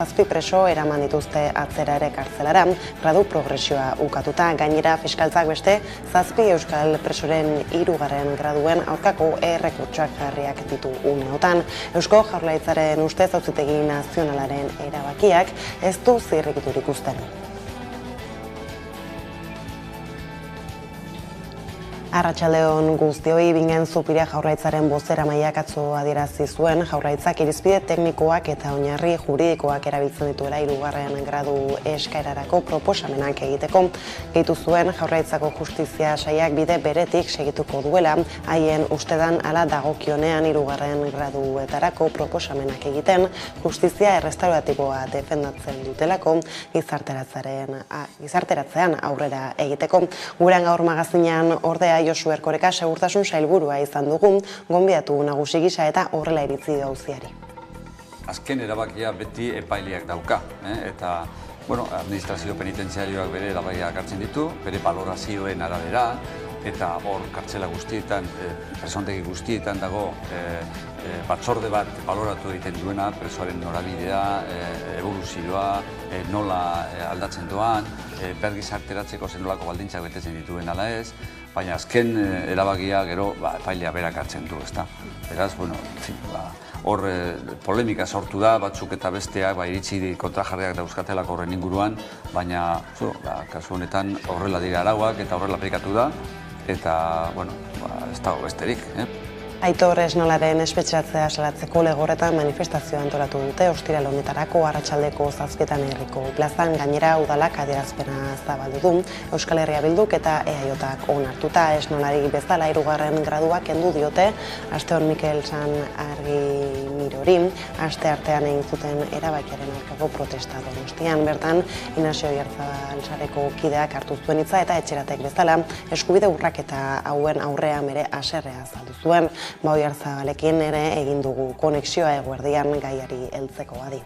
Zazpi preso eraman dituzte atzera ere kartzelara, gradu progresioa ukatuta. Gainera, fiskaltzak beste, zazpi euskal presoren 3. graduen aurkako errekurtsoak jarriak ditu uneotan. Eusko Jaurlaritzaren ustez Auzitegi Nazionalaren erabakiak ez du zirrikiturik uzten. Arratsaldeon guztioi, Bingen Zupiria Jaurlaritzaren bozeramaileak atzo adierazi zuen Jaurlaritzak irizpide teknikoak eta oinarri juridikoak erabiltzen dituela 3. gradu eskaerarako proposamenak egiteko. Gehitu zuen Jaurlaritzako justizia sailak bide beretik segituko duela, haien ustedan hala dagokionean 3. graduetarako proposamenak egiten, justizia errestauratiboa defendatzen dutelako gizarteratzean aurrera egiteko. Gurean gaur magazinean ordea Josu Erkoreka segurtasun sailburua izan dugu, gonbidatu nagusi gisa eta horrela iritzi du auziari. Azken erabakia beti epaileak dauka, eta administrazio penitentziarioak bere erabakiak hartzen ditu, bere balorazioen arabera, eta hor kartzela guztietan, presontegi guztietan dago batzorde bat baloratu egiten duena, presoaren norabidea, evoluzioa, nola aldatzen doan, bergizarteratzeko zenolako baldintzak betetzen dituen ala ez, baina azken erabakia gero epailea berak hartzen du, ezta. Beraz, hor polemika sortu da, batzuk eta besteak iritsi kontrajarriak dauzkatelako horren inguruan, baina kasu honetan horrela dira arauak eta horrela aplikatu da, eta, ez dago besterik. Aitor Esnolaren espetxeratzea salatzeko legorretan manifestazioa antolatu dute ostiral honetarako arratsaldeko 7 herriko plazan. Gainera udalak adierazpena zabaldu du, Euskal Herria Bilduk eta EAJak onartuta. Esnolari bezala 3. gradua kendu diote, asteon Mikel San Argimirori, aste artean egin zuten erabakiaren aurkako protesta Donostian. Bertan, Inazio Oiarzabal sareko kideak hartu zuen hitza eta etxeratek bezala eskubide urraketa hauen aurrean bere haserrea azaldu zuen. Oiarzabalekin ere egin dugu konexioa eguerdian gaiari heltzeko adi.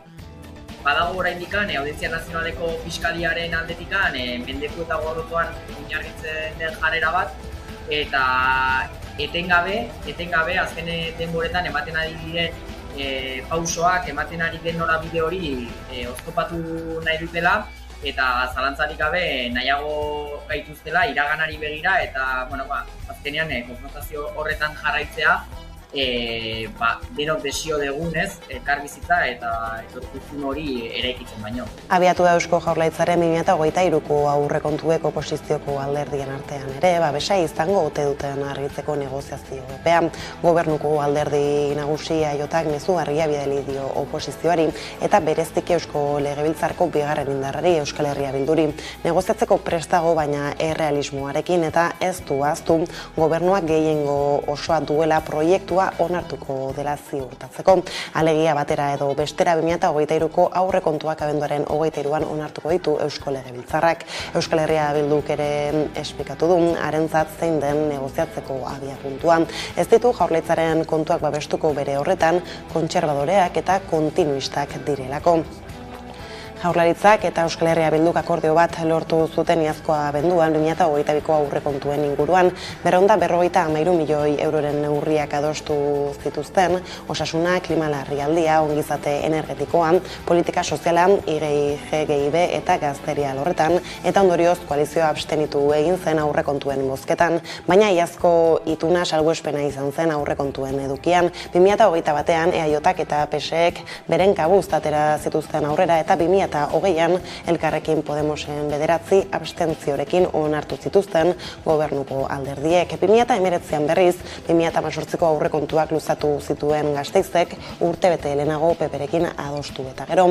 Badago oraindik Audientzia Nazionaleko Fiskaliaren aldetikan mendeku eta gorrotoan oinarritzen den jarrera bat, eta etengabe azken denboretan ematen ari diren pausoak, ematen ari den norabide hori oztopatu nahi dutela, eta zalantzarik gabe nahiago gaituztela iraganari begira, eta azkenean konfrontazio horretan jarraitzea denok desio degunez, elkarbizitza eta etorkizun hori eraikitzen baino. Abiatu da Eusko Jaurlaritzaren 2023ko aurrekontuek oposizioko alderdien artean ere, babesa izango ote duten argitzeko negoziazio epea. Gobernuko alderdi nagusi EAJak mezu argia bidali dio oposizioari eta bereziki Eusko Legebiltzarko 2. indarrari Euskal Herria Bilduri. Negoziatzeko prestago baina errealismoarekin eta ez du ahaztu gobernuak gehiengo osoa duela proiektua onartuko dela ziurtatzeko. Alegia batera edo bestera 2023ko aurrekontuak abenduaren 23an onartuko ditu Eusko Legebiltzarrak. Euskal Herria Bilduk ere esplikatu du harentzat zein den negoziatzeko abiapuntua. Ez ditu Jaurlaritzaren kontuak babestuko bere horretan kontserbadoreak eta kontinuistak direlako. Jaurlaritzak eta Euskal Herria Bilduk akordio bat lortu zuten iazkoa abenduan 2022ko aurrekontuen inguruan, 253 milioi euroren neurriak adostu zituzten, osasuna, klima larrialdia, ongizate energetikoa, politika soziala, IGIB eta gazteria lorretan, eta ondorioz koalizioa abstenitu egin zen aurrekontuen bozketan, baina iazko ituna salbuespena izan zen aurrekontuen edukian. 2021an EAJak eta PSek beren kabuz atera zituzten aurrera eta 2020an Elkarrekin Podemosen 9 abstentziorekin onartu zituzten gobernuko alderdiek. 2019an berriz, 2018ko aurrekontuak luzatu zituen Gasteizek urtebete lehenago PPrekin adostu eta gero.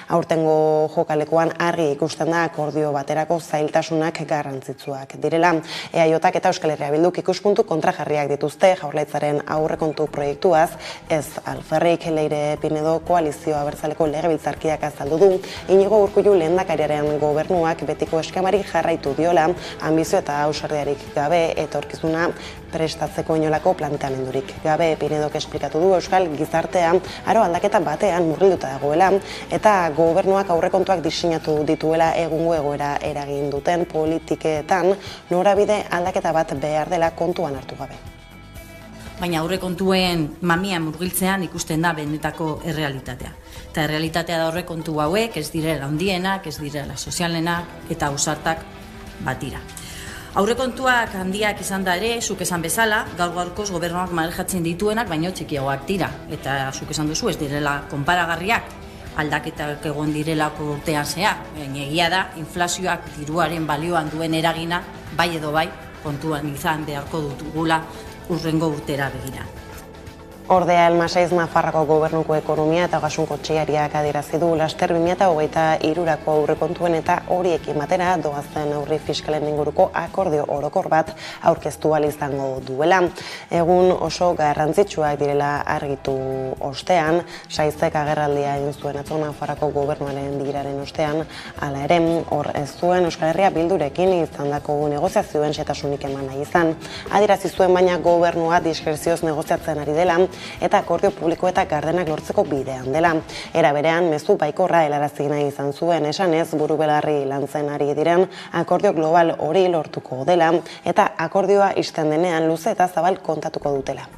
Aurtengo jokalekuan argi ikusten da akordio baterako zailtasunak garrantzitsuak direla. EAJak eta Euskal Herria Bilduk ikuspuntu kontrajarriak dituzte Jaurlaritzaren aurrekontu proiektuaz, ez alferrik. Leire Pinedo koalizio abertzaleko legebiltzarkideak azaldu du, Inigo Urkullu lehendakariaren gobernuak betiko eskamari jarraitu diola, ambizio eta ausardiarik gabe etorkizuna prestatzeko inolako planteamendurik gabe. Pinedok esplikatu du Euskal gizartea aro aldaketa batean murgilduta dagoela eta gobernuak aurrekontuak diseinatu dituela egungo egoera eragin duten politiketan norabide aldaketa bat behar dela kontuan hartu gabe. baina aurrekontuen mamia murgiltzean ikusten da benetako errealitatea. Eta errealitatea da aurrekontu hauek ez direla handienak, ez direla sozialenak eta ausartak batira. Aurrekontuak handiak izan da ere, zuk esan bezala, gaur-gaurkoz gobernuak manejatzen dituenak, baino txikiagoak dira. Eta zuk esan duzu, ez direla konparagarriak, aldaketak egon direlako urtean zehar. Egia da, inflazioak diruaren balioan duen eragina, bai edo bai, kontuan izan beharko dutugula urrengo urtera begira. Ordea, Elmasaiz Nafarroko gobernuko ekonomia eta ogasun kontseilariak adierazi du laster 2023rako aurrekontuen eta horiekin batera doazen neurri fiskalen inguruko akordio orokor bat aurkeztu ahal izango duela. Egun oso garrantzitsuak direla argitu ostean, Saizek agerraldia egin zuen atzo Nafarroko gobernuaren bilkuraren ostean, hala ere, hor ez zuen Euskal Herria Bildurekin izandako negoziazioen xehetasunik eman nahi izan. Adierazi zuen baina gobernua diskrezioz negoziatzen ari dela eta akordio publiko eta gardenak lortzeko bidean dela. Era berean, mezu baikorra helarazi nahi izan zuen esanez buru belarri lantzen ari diren akordio global hori lortuko dela eta akordioa ixten denean luze eta zabal kontatuko dutela.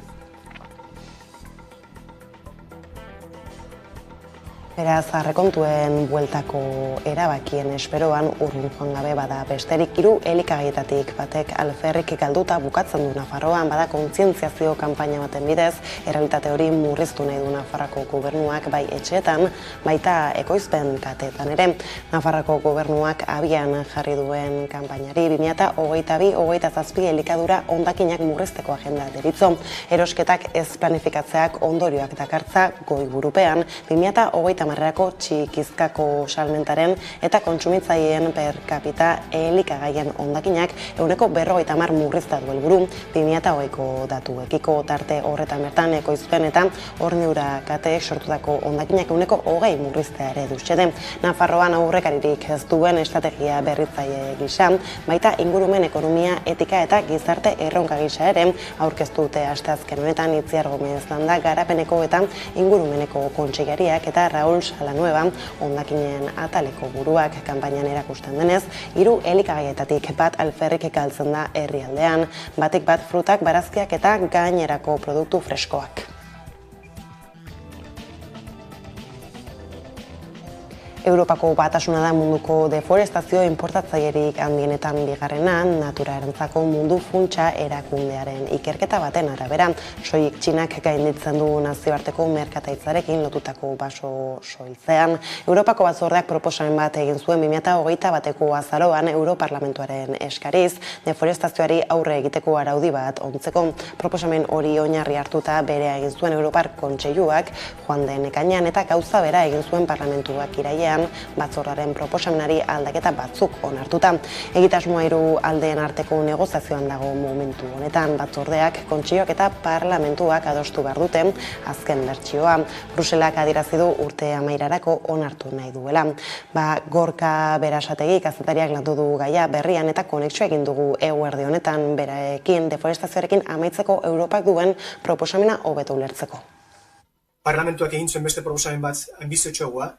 Beraz, aurrekontuen bueltako erabakien esperoan urrun joan gabe bada besterik 3 elikagaietatik batek alferrik galduta bukatzen du Nafarroan, bada kontzientziazio kanpaina baten bidez, errealitate hori murriztu nahi du Nafarroko gobernuak bai etxeetan, baita ekoizpen kateetan ere. Nafarroko gobernuak abian jarri duen kanpainari 2022-2027 elikadura hondakinak murrizteko agenda deritzo. Erosketak ez planifikatzeak ondorioak dakartza goiburupean 2030rako txikizkako salmentaren eta kontsumitzaileen per capita elikagaien hondakinak 50% murrizta du helburu 2020ko datuekiko tarte horretan bertan ekoizpen eta horniura kateek sortutako hondakinak 20% murriztea ere du xede. Nafarroan aurrekaririk ez duen estrategia berritzaile gisa, baita ingurumen ekonomia, etika eta gizarte erronka gisa ere aurkeztu dute asteazken honetan Itziar Gomez Landa garapeneko eta ingurumeneko kontseilariak eta Raúl Salanueva hondakinen ataleko buruak kanpainan erakusten denez, 3 elikagaietatik bat alferrik galtzen da herrialdean, batik bat frutak, barazkiak eta gainerako produktu freskoak. Europako batasuna da munduko deforestazio importatzailerik handienetan bigarrena, naturarentzako mundu funtsa erakundearen ikerketa baten arabera. Soilik Txinak gainditzen du nazioarteko merkataritzarekin lotutako baso soiltzean. Europako batzordeak proposamen bat egin zuen 2021ko azaroan Europarlamentuaren eskariz, deforestazioari aurre egiteko araudi bat ontzeko. Proposamen hori oinarri hartuta berea egin zuen Europar Kontseiluak joan den ekainean eta gauza bera egin zuen parlamentuak irailean batzorraren proposamenari aldaketa batzuk onartuta. Egitasmoa 3 aldeen arteko negoziazioan dago momentu honetan. Batzordeak, kontseiluak eta parlamentuak adostu behar dute azken bertsioa. Bruselak adierazi du urte amairarako onartu nahi duela. Gorka Berasategi kazetariak landu du gaia berrian eta konexioa egin dugu eguerdi honetan berarekin deforestazioarekin amaitzeko Europak duen proposamena hobeto ulertzeko. Parlamentuak egin zuen beste proposamen bat anbiziotxoagoa,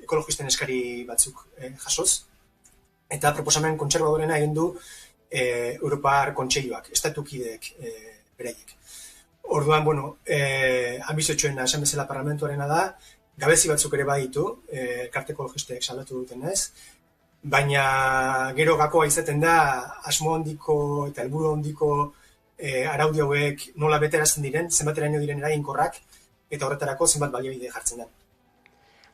ekologisten eskari batzuk jasoz, eta proposamen kontserbadorena egin du Europar Kontseiluak, estatukideek beraiek. Orduan, anbiziotxoena esan bezala parlamentuarena da, gabezi batzuk ere baditu, elkarte ekologistek salatu duten ez, baina gero gakoa izaten da asmo handiko eta helburu handiko araudi hauek nola beterazten diren, zenbateraino diren eraginkorrak, eta horretarako zenbat baliabide jartzen da.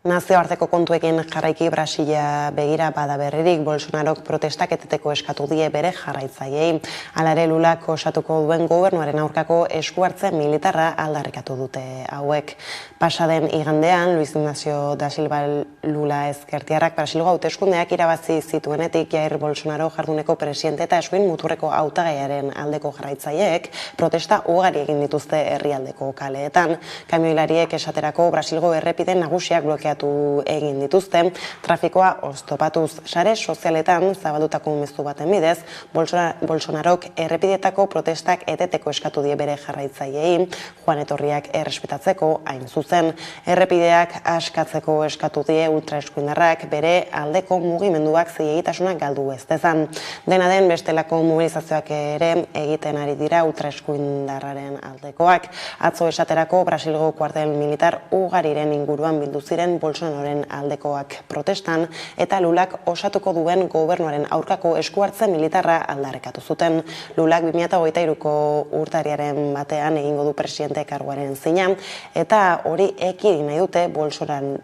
Nazioarteko kontuekin jarraiki Brasila begira bada berririk, Bolsonarok protestak eteteko eskatu die bere jarraitzaileei. Hala ere Lulak osatuko duen gobernuaren aurkako esku hartze militarra aldarrikatu dute hauek. Pasaden igandean, Luis Ignacio da Silva Lula ezkertiarrak Brasilgo hauteskundeak irabazi zituenetik Jair Bolsonaro jarduneko presidente eta eskuin muturreko hautagaiaren aldeko jarraitzaileek protesta ugari egin dituzte herrialdeko kaleetan. Kamioilariek esaterako Brasilgo errepide nagusiak blokeatu blokeatu egin dituzte, trafikoa oztopatuz. Sare sozialetan zabaldutako mezu baten bidez, Bolsonarok errepideetako protestak eteteko eskatu die bere jarraitzaileei, joan etorriak errespetatzeko hain zuzen. Errepideak askatzeko eskatu die ultraeskuindarrak bere aldeko mugimenduak zilegitasunak galdu ez dezan. Dena den bestelako mobilizazioak ere egiten ari dira ultraeskuindarraren aldekoak. Atzo esaterako Brasilgo kuartel militar ugariren inguruan bildu ziren Bolsonaroren aldekoak protestan eta Lulak osatuko duen gobernuaren aurkako eskuhartze militarra aldarrikatu zuten. Lulak 2023ko urtarriaren batean egingo du presidente karguaren zina eta hori ekidin nahi dute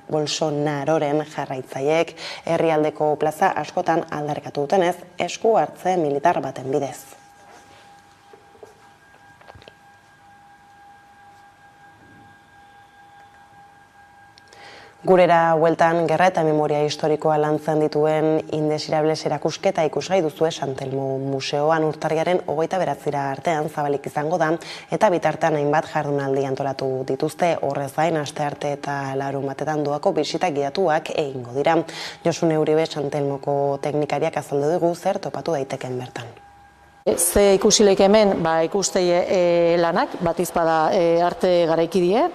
Bolsonaroren jarraitzaileek herrialdeko plaza askotan aldarrikatu dutenez eskuhartze militar baten bidez. Gurera bueltan gerra eta memoria historikoa lantzen dituen Indesirables erakusketa ikusgai duzue Santelmo Museoan urtarriaren 29 artean zabalik izango da eta bitartean hainbat jardunaldi antolatu dituzte. Horrez gain astearte eta larunbatetan doako bisita gidatuak egingo dira. Josune Uribe Santelmoko teknikariak azaldu dugu zer topatu daiteken bertan. Ze ikusileik hemen ikustei lanak, batiz bada arte garaikidie.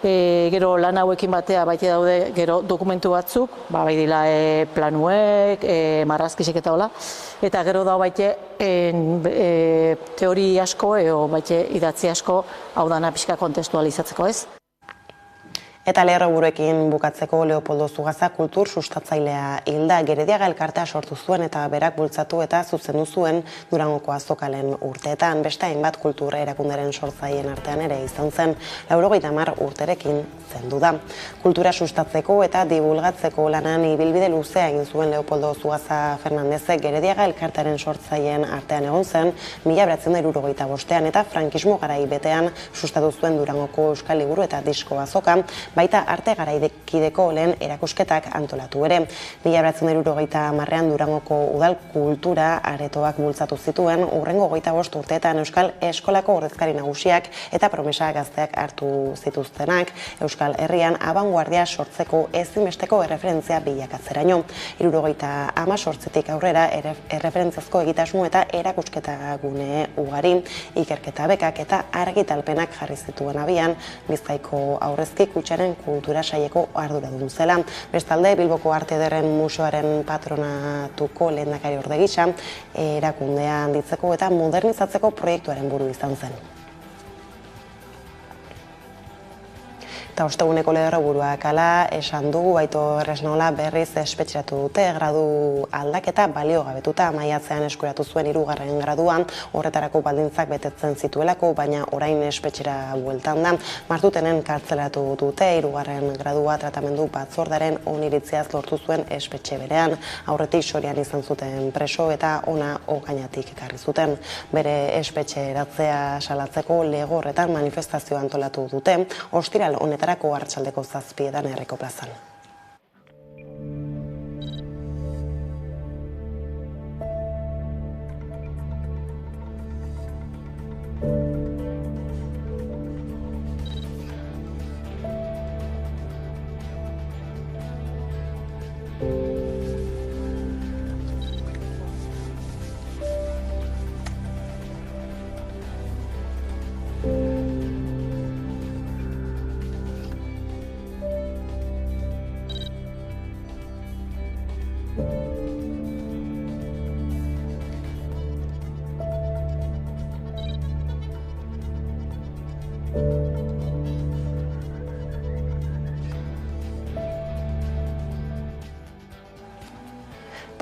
Gero lan hauekin batea baite daude gero dokumentu batzuk, bai dira planuek, marrazkisek eta hola, eta gero da baite teori asko edo baite idatzi asko hau dana pixka kontestualizatzeko ez. Eta lerroburuekin bukatzeko Leopoldo Zugaza kultur sustatzailea hilda Gerediaga elkartea sortu zuen eta berak bultzatu eta zuzendu zuen Durangoko azokalen urteetan. Beste hainbat kultur erakunderen sortzaileen artean ere izan zen, 90 urterekin zendu da. Kultura sustatzeko eta divulgatzeko lanan ibilbide luzea egin zuen Leopoldo Zugaza Fernandezek Gerediaga elkartearen sortzaileen artean egon zen 1975ean eta frankismo garai betean sustatu zuen Durangoko Euskal Liburu eta Disko azoka, baita arte garaikideko lehen erakusketak antolatu ere. 1970ean Durangoko udal kultura aretoak bultzatu zituen, hurrengo 25 urteetan Euskal Eskolako ordezkari nagusiak eta promesa gazteak hartu zituztenak Euskal Herrian abanguardia sortzeko ezinbesteko erreferentzia bilakatzeraino. 1978tik aurrera erreferentziazko egitasmo eta erakusketa gune ugari, ikerketa bekak eta argitalpenak jarri zituen abian, Bizkaiko Aurrezki Kutxaren kultura saileko arduradun zela. Bestalde, Bilboko Arte Ederren Museoaren patronatuko lehendakariorde gisa, erakundea handitzeko eta modernizatzeko proiektuaren buru izan zen. Eta osteguneko lerroburuak hala esan dugu Aitor Esnaola berriz espetxeratu dute gradu aldaketa baliogabetuta maiatzean eskuratu zuen 3. graduan, horretarako baldintzak betetzen zituelako, baina orain espetxera bueltan da. Martutenen kartzelaratu dute 3. gradua tratamendu batzordaren oniritziaz lortu zuen espetxe berean. Aurretik Sorian izan zuten preso eta ona Ogainatik ekarri zuten. Bere espetxeratzea salatzeko lego horretan manifestazioa antolatu dute, ostiral honetan arratsaldeko 7etan Herriko plazan.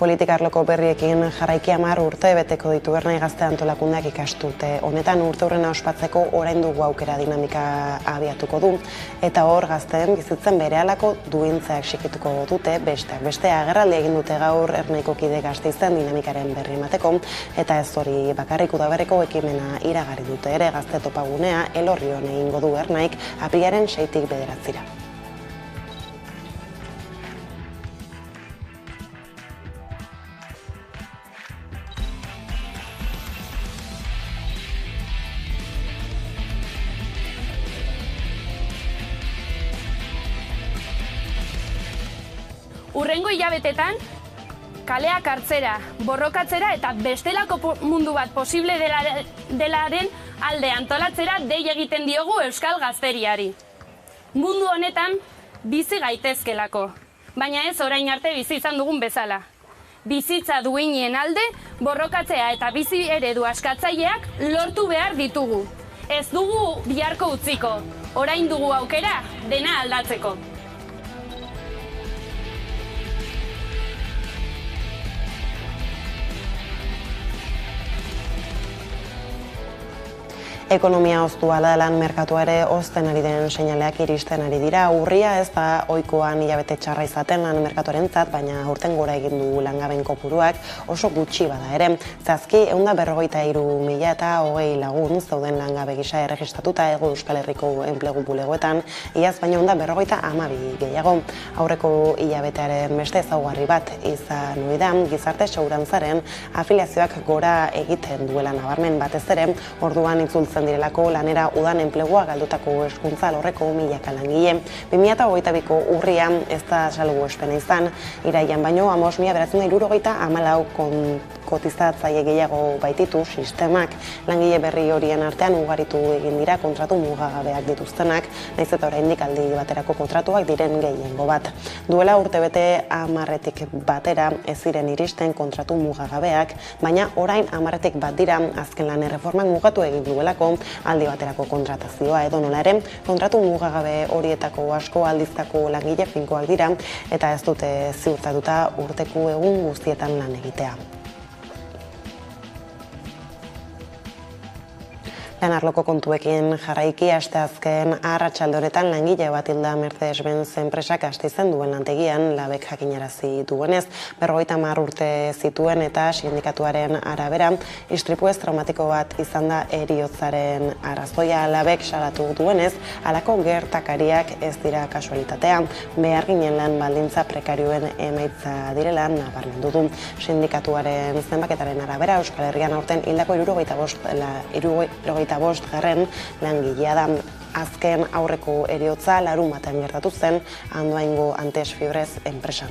Politikarloko berriekin jarraiki 10 urte beteko ditu Ernai Gazte antolakundeak ikastute. Honetan urteurrena ospatzeko orain dugu aukera dinamika abiatuko du. Eta hor gazteen bizitzen berehalako duintzeak xikituko dute, besteak beste agerraldi egin dute gaur Ernaiko kide Gasteizen dinamikaren berri emateko. Eta ez hori bakarrik udaberriko ekimena iragarri dute ere Gazte topagunea Elorrion egingo du Ernaik apirilaren 6tik 9. Urrengo hilabetetan, kaleak hartzera, borrokatzera eta bestelako mundu bat posible delaren alde antolatzera dei egiten diogu Euskal Gazteriari. Mundu honetan bizi gaitezkelako, baina ez orain arte bizi izan dugun bezala. Bizitza duinen alde, borrokatzea eta bizi eredu askatzaileak lortu behar ditugu. Ez dugu biharko utziko, orain dugu aukera dena aldatzeko. Ekonomia oztua da, lan merkatua ere ozten ari den seinaleak iristen ari dira. Urria ez da ohikoan hilabete txarra izaten lan merkatuarentzat, baina aurten gora egin du langaben kopuruak oso gutxi bada ere. Zazki 153.000 eta 20 lagun zauden langabe gisa erregistratuta Hego Euskal Herriko enplegu bulegoetan, iaz baina 152 gehiago. Aurreko hilabetearen beste ezaugarri bat izan ohi da, gizarte segurantzaren afiliazioak gora egiten duela nabarmen, batez ere, orduan itzultzen direlako lanera udan enplegua galdutako hezkuntza alorreko milaka langile. 2022ko urria ez da salbuespena izan, iraian baino 5.974 kotizatzaile gehiago baititu sistemak. Langile berri horien artean ugaritu egin dira kontratu mugagabeak dituztenak, nahiz eta oraindik aldi baterako kontratuak diren gehiengo bat. Duela urtebete 10-tik batera ez ziren iristen kontratu mugagabeak, baina orain 10-tik bat dira azken lan erreformak mugatu egin duelako aldi baterako kontratazioa. Edo nola ere, kontratu mugagabe horietako asko aldizkako langile finkoak dira eta ez dute ziurtatuta urteko egun guztietan lan egitea. Lanarloko kontuekin jarraiki asteazken arratsalde honetan langile bat hilda Mercedes-Benz enpresak Gasteizen duen lantegian labek jakinarazi duenez. 50 urte zituen eta sindikatuaren arabera istripu ez traumatiko bat izan da heriotzaren arrazoia. Labek salatu duenez, halako gertakariak ez dira kasualitatea. Beharginen lan baldintza prekarioen emaitza direla nabarmendu du. Sindikatuaren zenbaketaren arabera Euskal Herrian aurten hildako 75 garren langilea da. Azken aurreko heriotza larunbatean gertatu zen Andoaingo Antes Fibrez enpresan.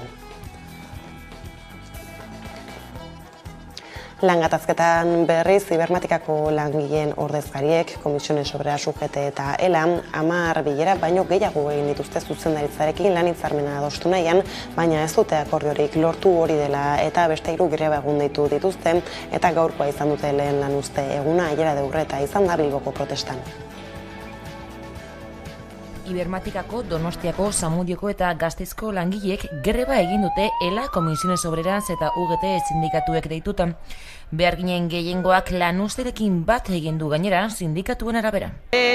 Langatazketan berriz Ibermatikako langileen ordezkariek, Komisiones Obreras UGT eta ELA, 10 bilera baino gehiago egin dituzte zuzendaritzarekin lan hitzarmena adostu nahian, baina ez dute akordiorik lortu hori dela eta beste 3 greba egun deitu dituzte eta gaurkoa izan dute lehen lan uzte eguna Aiara de Urreta izan da Bilboko protestan. Ibermatikako, Donostiako, Zamudioko eta Gasteizko langileek greba egin dute ELA, Komisiones Obreras eta UGT sindikatuek deitutan. Beharginen gehiengoak lanuzterekin bat egin du gainera sindikatuen arabera.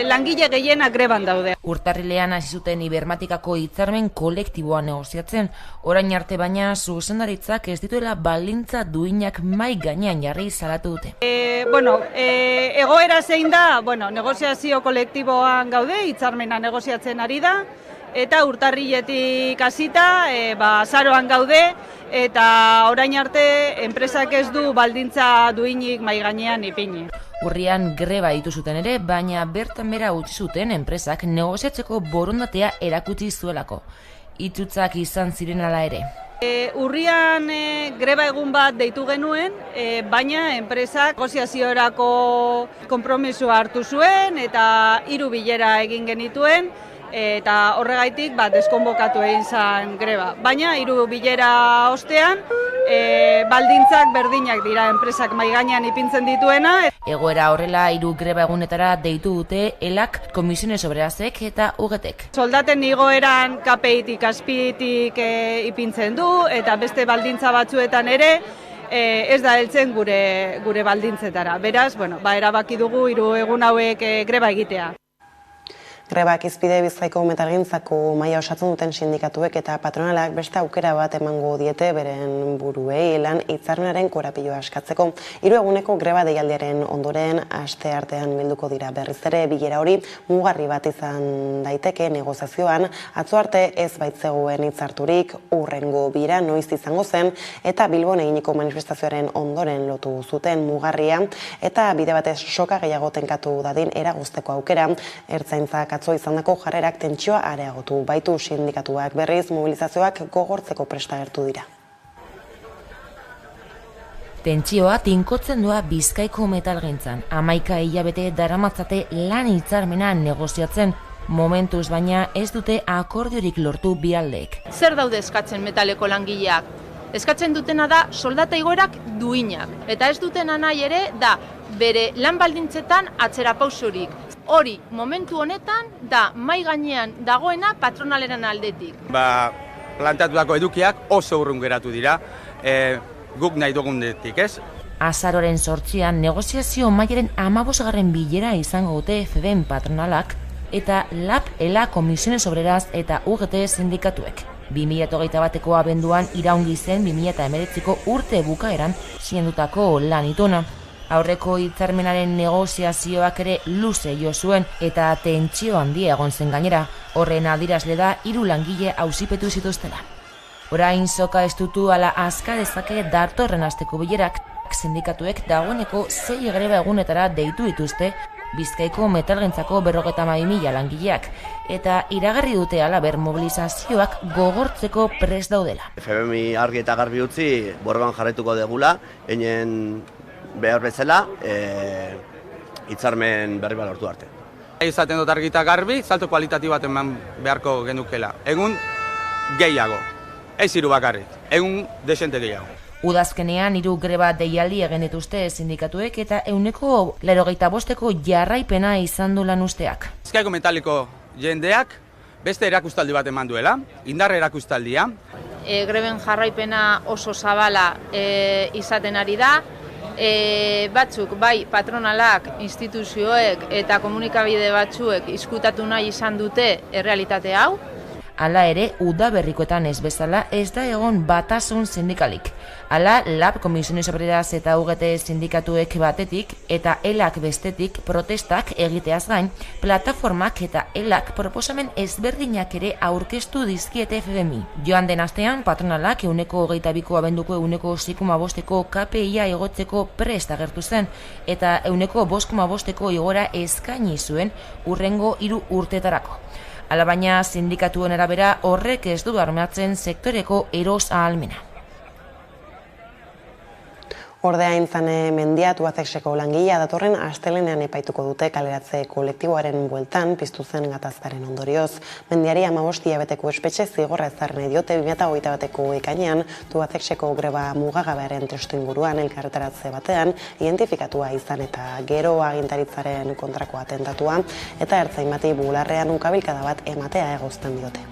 Langile gehienak greban daude. Urtarrilean hasi zuten Ibermatikako hitzarmen kolektiboa negoziatzen, orain arte baina zuzendaritzak ez dituela baldintza duinak mai gainean jarri salatu dute. Egoera zein da, negoziazio kolektiboan gaude, hitzarmena negoziatzen ari da, eta urtarriletik hasita azaroan gaude, eta orain arte enpresak ez du baldintza duinik mai gainean ipini. Urrian greba ditu zuten ere, baina bertan bera utzi zuten enpresak negoziatzeko borondatea erakutsi zuelako. Itzutzak izan ziren ala ere. Urrian greba egun bat deitu genuen, baina enpresak negoziaziorako konpromisoa hartu zuen eta 3 bilera egin genituen, eta horregaitik deskonbokatu egin zen greba. Baina 3 bilera ostean, baldintzak berdinak dira enpresak mai gainean ipintzen dituena. Egoera horrela 3 greba egunetara deitu dute ELAK, Komisiones Obrerasek eta UGTek. Soldaten igoeran KPItik, azpitik ipintzen du, eta beste baldintza batzuetan ere, ez da heltzen gure baldintzetara. Beraz, erabaki dugu 3 egun hauek greba egitea. Grebak izpide Bizkaiko metalgintzako maila osatzen duten sindikatuek eta patronalak beste aukera bat emango diete beren buruei lan hitzarmenaren korapiloa eskatzeko. 3 eguneko greba deialdiaren ondoren aste artean bilduko dira berriz ere bilera hori mugarri bat izan daiteke negoziazioan. Atzo arte ez baitzegoen hitzarturik, urrengo bira noiz izango zen eta Bilbon eginiko manifestazioaren ondoren lotu zuten mugarria eta bide batez soka gehiago tenkatu dadin eragozteko aukera. Ertzaintzak atzo izandako jarrerak tentsioa areagotu baitu. Sindikatuak berriz mobilizazioak gogortzeko presta agertu dira. Tentsioa tinkotzen doa Bizkaiko metalgintzan. 11 hilabete daramatzate lan hitzarmena negoziatzen. Momentuz baina ez dute akordiorik lortu bi aldeek. Zer daude eskatzen metaleko langileak? Eskatzen dutena da soldata igoerak duinak. Eta ez dutena nahi ere da bere lan baldintzetan atzerapausorik. Hori, momentu honetan, da mai gainean dagoena patronaleren aldetik. Plantatutako edukiak oso urrun geratu dira, guk nahi dugunetik, ez? Azaroaren 8an negoziazio mailaren 15. bilera izango dute FEDEN patronalak eta LAB, ELA, Komisiones Obreras eta UGT sindikatuek. 2021ko abenduan iraungi zen 2019ko urte bukaeran ziendutako lan ituna. Aurreko hitzarmenaren negoziazioak ere luze jo zuen eta tentsio handia egon zen gainera. Horren adierazle da 3 langile auzipetu zituztela. Orain soka estutu ala azka dezake datorren asteko bilerak. Sindikatuek dagoeneko 6 greba egunetara deitu dituzte Bizkaiko metalgintzako 52.000 langileak eta iragarri dute halaber mobilizazioak gogortzeko prest daudela. FEMI argi eta garbi utzi borrokan jarraituko degula, einen behar bezala hitzarmen berri bat lortu arte. Izaten dut argi eta garbi, salto kualitatibo bat eman beharko genukela. Egun gehiago, ez 3 bakarrik, egun desente gehiago. Udazkenean 3 greba deialdi egin dituzte sindikatuek eta 85%ko jarraipena izan du lan usteak. Bizkaiko metaliko jendeak beste erakustaldi bat eman duela, indar erakustaldia. Greben jarraipena oso zabala izaten ari da. Batzuk, bai patronalak, instituzioek eta komunikabide batzuek izkutatu nahi izan dute errealitate hau. Hala ere, udaberrikoetan ez bezala ez da egon batasun sindikalik. Hala, LAB, Komisiones Obreras eta UGT sindikatuek batetik eta ELAK bestetik protestak egiteaz gain, plataformak eta ELAK proposamen ezberdinak ere aurkeztu dizkiete FEDEMI. Joan den astean, patronalak 22ko abenduko 6,5ko KPIa igotzeko prest agertu zen eta 5,5ko igora eskaini zuen hurrengo 3 urtetarako. Alabaina sindikatuen arabera horrek ez du bermatzen sektoreko eros ahalmena. Ordea Aintzane Mendia Tubacexeko langilea datorren astelenean epaituko dute kaleratze kolektiboaren bueltan piztu zen gatazkaren ondorioz. Mendiari 15 hilabeteko espetxe zigorra ezarri nahi diote 2021ko ekainean Tubacexeko greba mugagabearen testuinguruan elkarretaratze batean identifikatua izan eta gero agintaritzaren kontrako atentatua eta ertzain bati bularrean ukabilkada bat ematea egozten diote.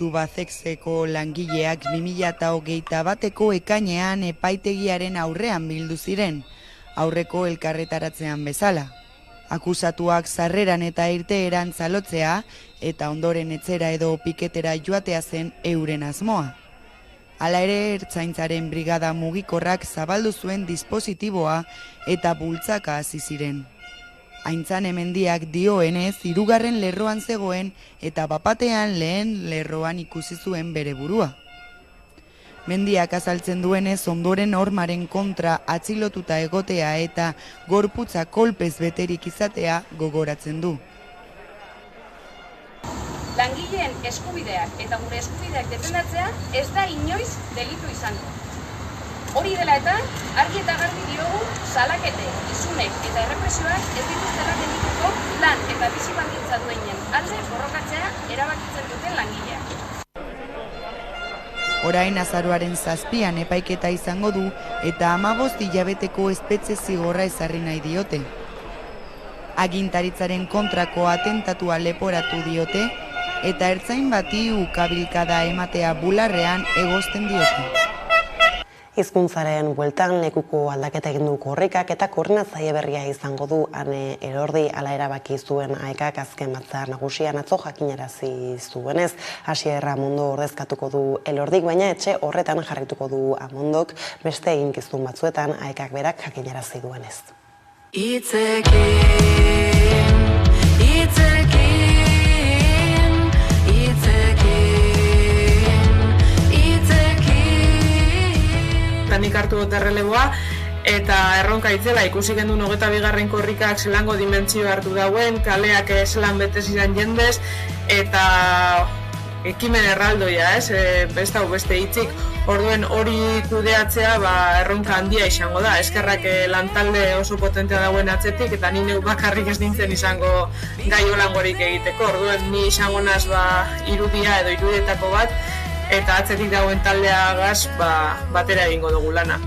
Tubacexeko langileak 2021ko ekainean epaitegiaren aurrean bildu ziren, aurreko elkarretaratzean bezala. Akusatuak sarreran eta irteeran zalotzea eta ondoren etxera edo piketera joatea zen euren asmoa. Hala ere, ertzaintzaren brigada mugikorrak zabaldu zuen dispositiboa eta bultzaka hasi ziren. Aintzane Mendiak dioenez 3. lerroan zegoen eta bapatean lehen lerroan ikusi zuen bere burua. Mendiak azaltzen duenez ondoren hormaren kontra atxilotuta egotea eta gorputza kolpez beterik izatea gogoratzen du. Langileen eskubideak eta gure eskubideak defendatzea ez da inoiz delitu izango. Hori dela eta, argi eta garbi diogu salakete, isunek eta errepresioak ez dituztela geldituko lan eta bizi baldintza duenen alde borrokatzea erabakitzen duten langileak. Orain azaroaren 7an epaiketa izango du eta 15 hilabeteko espetxe zigorra ezarri nahi diote. Agintaritzaren kontrako atentatua leporatu diote eta ertzain bati ukabilkada ematea bularrean egozten diote. Hizkuntzaren bueltan lekuko aldaketa egin du korrikak eta koordinatzaile berria izango du Ane Elordi hala erabaki zuen AEKak azken batzar nagusian atzo jakinarazi zuenez. Hasier Amondo ordezkatuko du Elordik, baina etxe horretan jarrituko du Amondok beste eginkizun batzuetan AEKak berak jakinarazi duenez. Nik hartu dut erreleboa eta erronka itzela ikusi gendun 22. korrikak zelango dimentsio hartu dauen, kaleak zelan betez izan jendez, eta ekimen erraldoia, ez da beste hitzik, orduen hori kudeatzea erronka handia izango da, eskerrak lantalde oso potentea dauen atzetik, eta ni neu bakarrik ez nintzen izango gai holangorik egiteko, orduen ni izango naz irudia edo irudietako bat, eta atzetik dauen taldeagaz batera egingo dugu lana.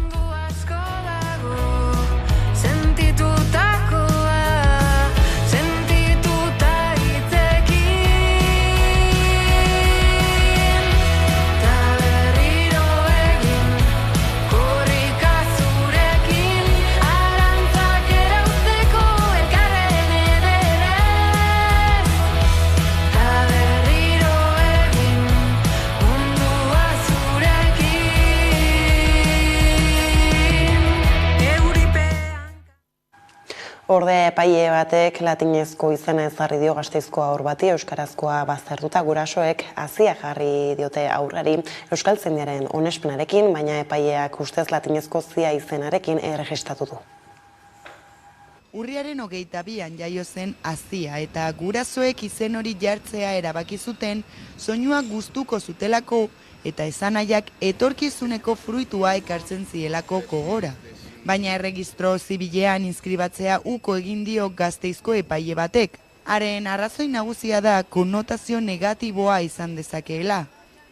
Orde epaile batek latinezko izena ezarri dio Gasteizko haur bati euskarazkoa baztertuta gurasoek hazia jarri diote haurrari euskaltzaindiaren onespenarekin, baina epaileak ustez latinezko zia izenarekin erregistratu du. Urriaren 22an jaio zen hazia eta gurasoek izen hori jartzea erabaki zuten soinua gustuko zutelako eta esanaiak etorkizuneko fruitua ekartzen zielako gogora. Baina erregistro zibilean inskribatzea uko egin dio Gasteizko epaile batek. Haren arrazoi nagusia da konnotazio negatiboa izan dezakeela.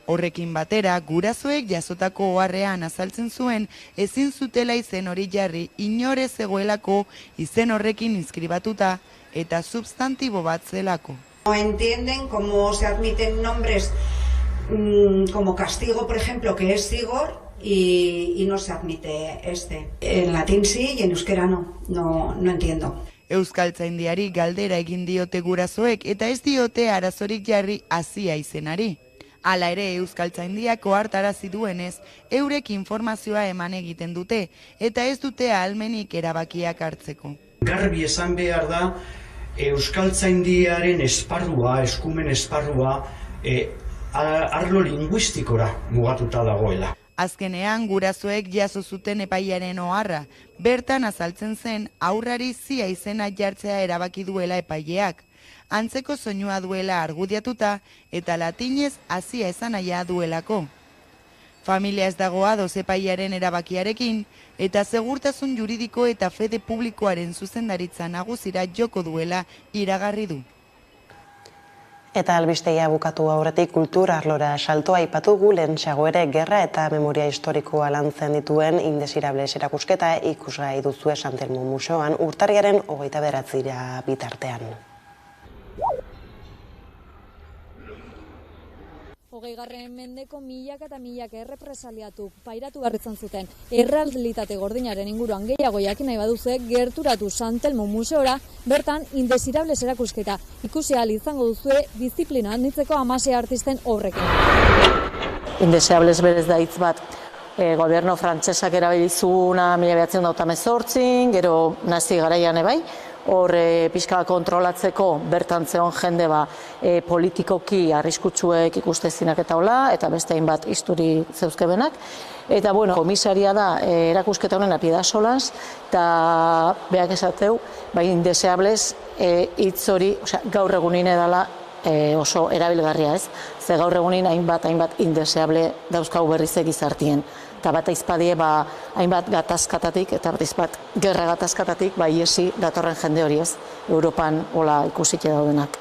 Horrekin batera, gurasoek jasotako oharrean azaltzen zuen ezin zutela izen hori jarri inore zegoelako izen horrekin inskribatuta eta substantibo bat zelako. No entienden cómo se admiten nombres como Castigo, por ejemplo, que es Sigor, y no se admite este. En latín sí y en euskera no entiendo. Euskaltzaindiari galdera egin diote gurasoek eta ez diote arazorik jarri hazia izenari. Hala ere Euskaltzaindiak ohartarazi duenez, eurek informazioa eman egiten dute eta ez dute ahalmenik erabakiak hartzeko. Garbi esan behar da Euskaltzaindiaren esparrua, eskumen esparrua, arlo linguistikora mugatuta dagoela. Azkenean gurasoek jaso zuten epailearen oharra, bertan azaltzen zen haurrari zia izena jartzea erabaki duela epaileak. Antzeko soinua duela argudiatuta eta latinez hazia esanaia duelako. Familia ez dago ados epailearen erabakiarekin eta segurtasun juridiko eta fede publikoaren zuzendaritza nagusira joko duela iragarri du. Eta albistegia bukatu aurretik kultura arlora saltoa aipatugu lehentxeago ere gerra eta memoria historikoa lantzen dituen Indesirables erakusketa ikusgai duzue San Telmo Museoan urtarriaren 29 bitartean. 20. mendeko milaka eta milaka errepresaliatuk pairatu barritzen zuten errealitate gordinaren inguruan gehiago jakin nahi baduzue gerturatu San Telmo Museora, bertan Indesirables erakusketa ikusi ahal izango duzue diziplina anitzeko 16 artisten obrekin. Indesirables berez da hitz bat goberno frantsesak erabilizuna 1918, gero nazi garaian ebai, hor pixka kontrolatzeko bertan zeon jende politikoki arriskutsuek ikustezinak eta hola, eta beste hainbat isturi zeuzkebenak. Eta komisaria da erakusketa honen Pidasolas, eta behak esateu, Indeseables hitz hori gaur egunin edala oso erabilgarria ez. Ze gaur egunin hainbat indeseable dauzkau berriz egizartien. Eta bat aizpadie hainbat gatazkatatik eta bat aizpat gerra gatazkatatik iesi datorren jende hori ez, Europan hola ikusike daudenak.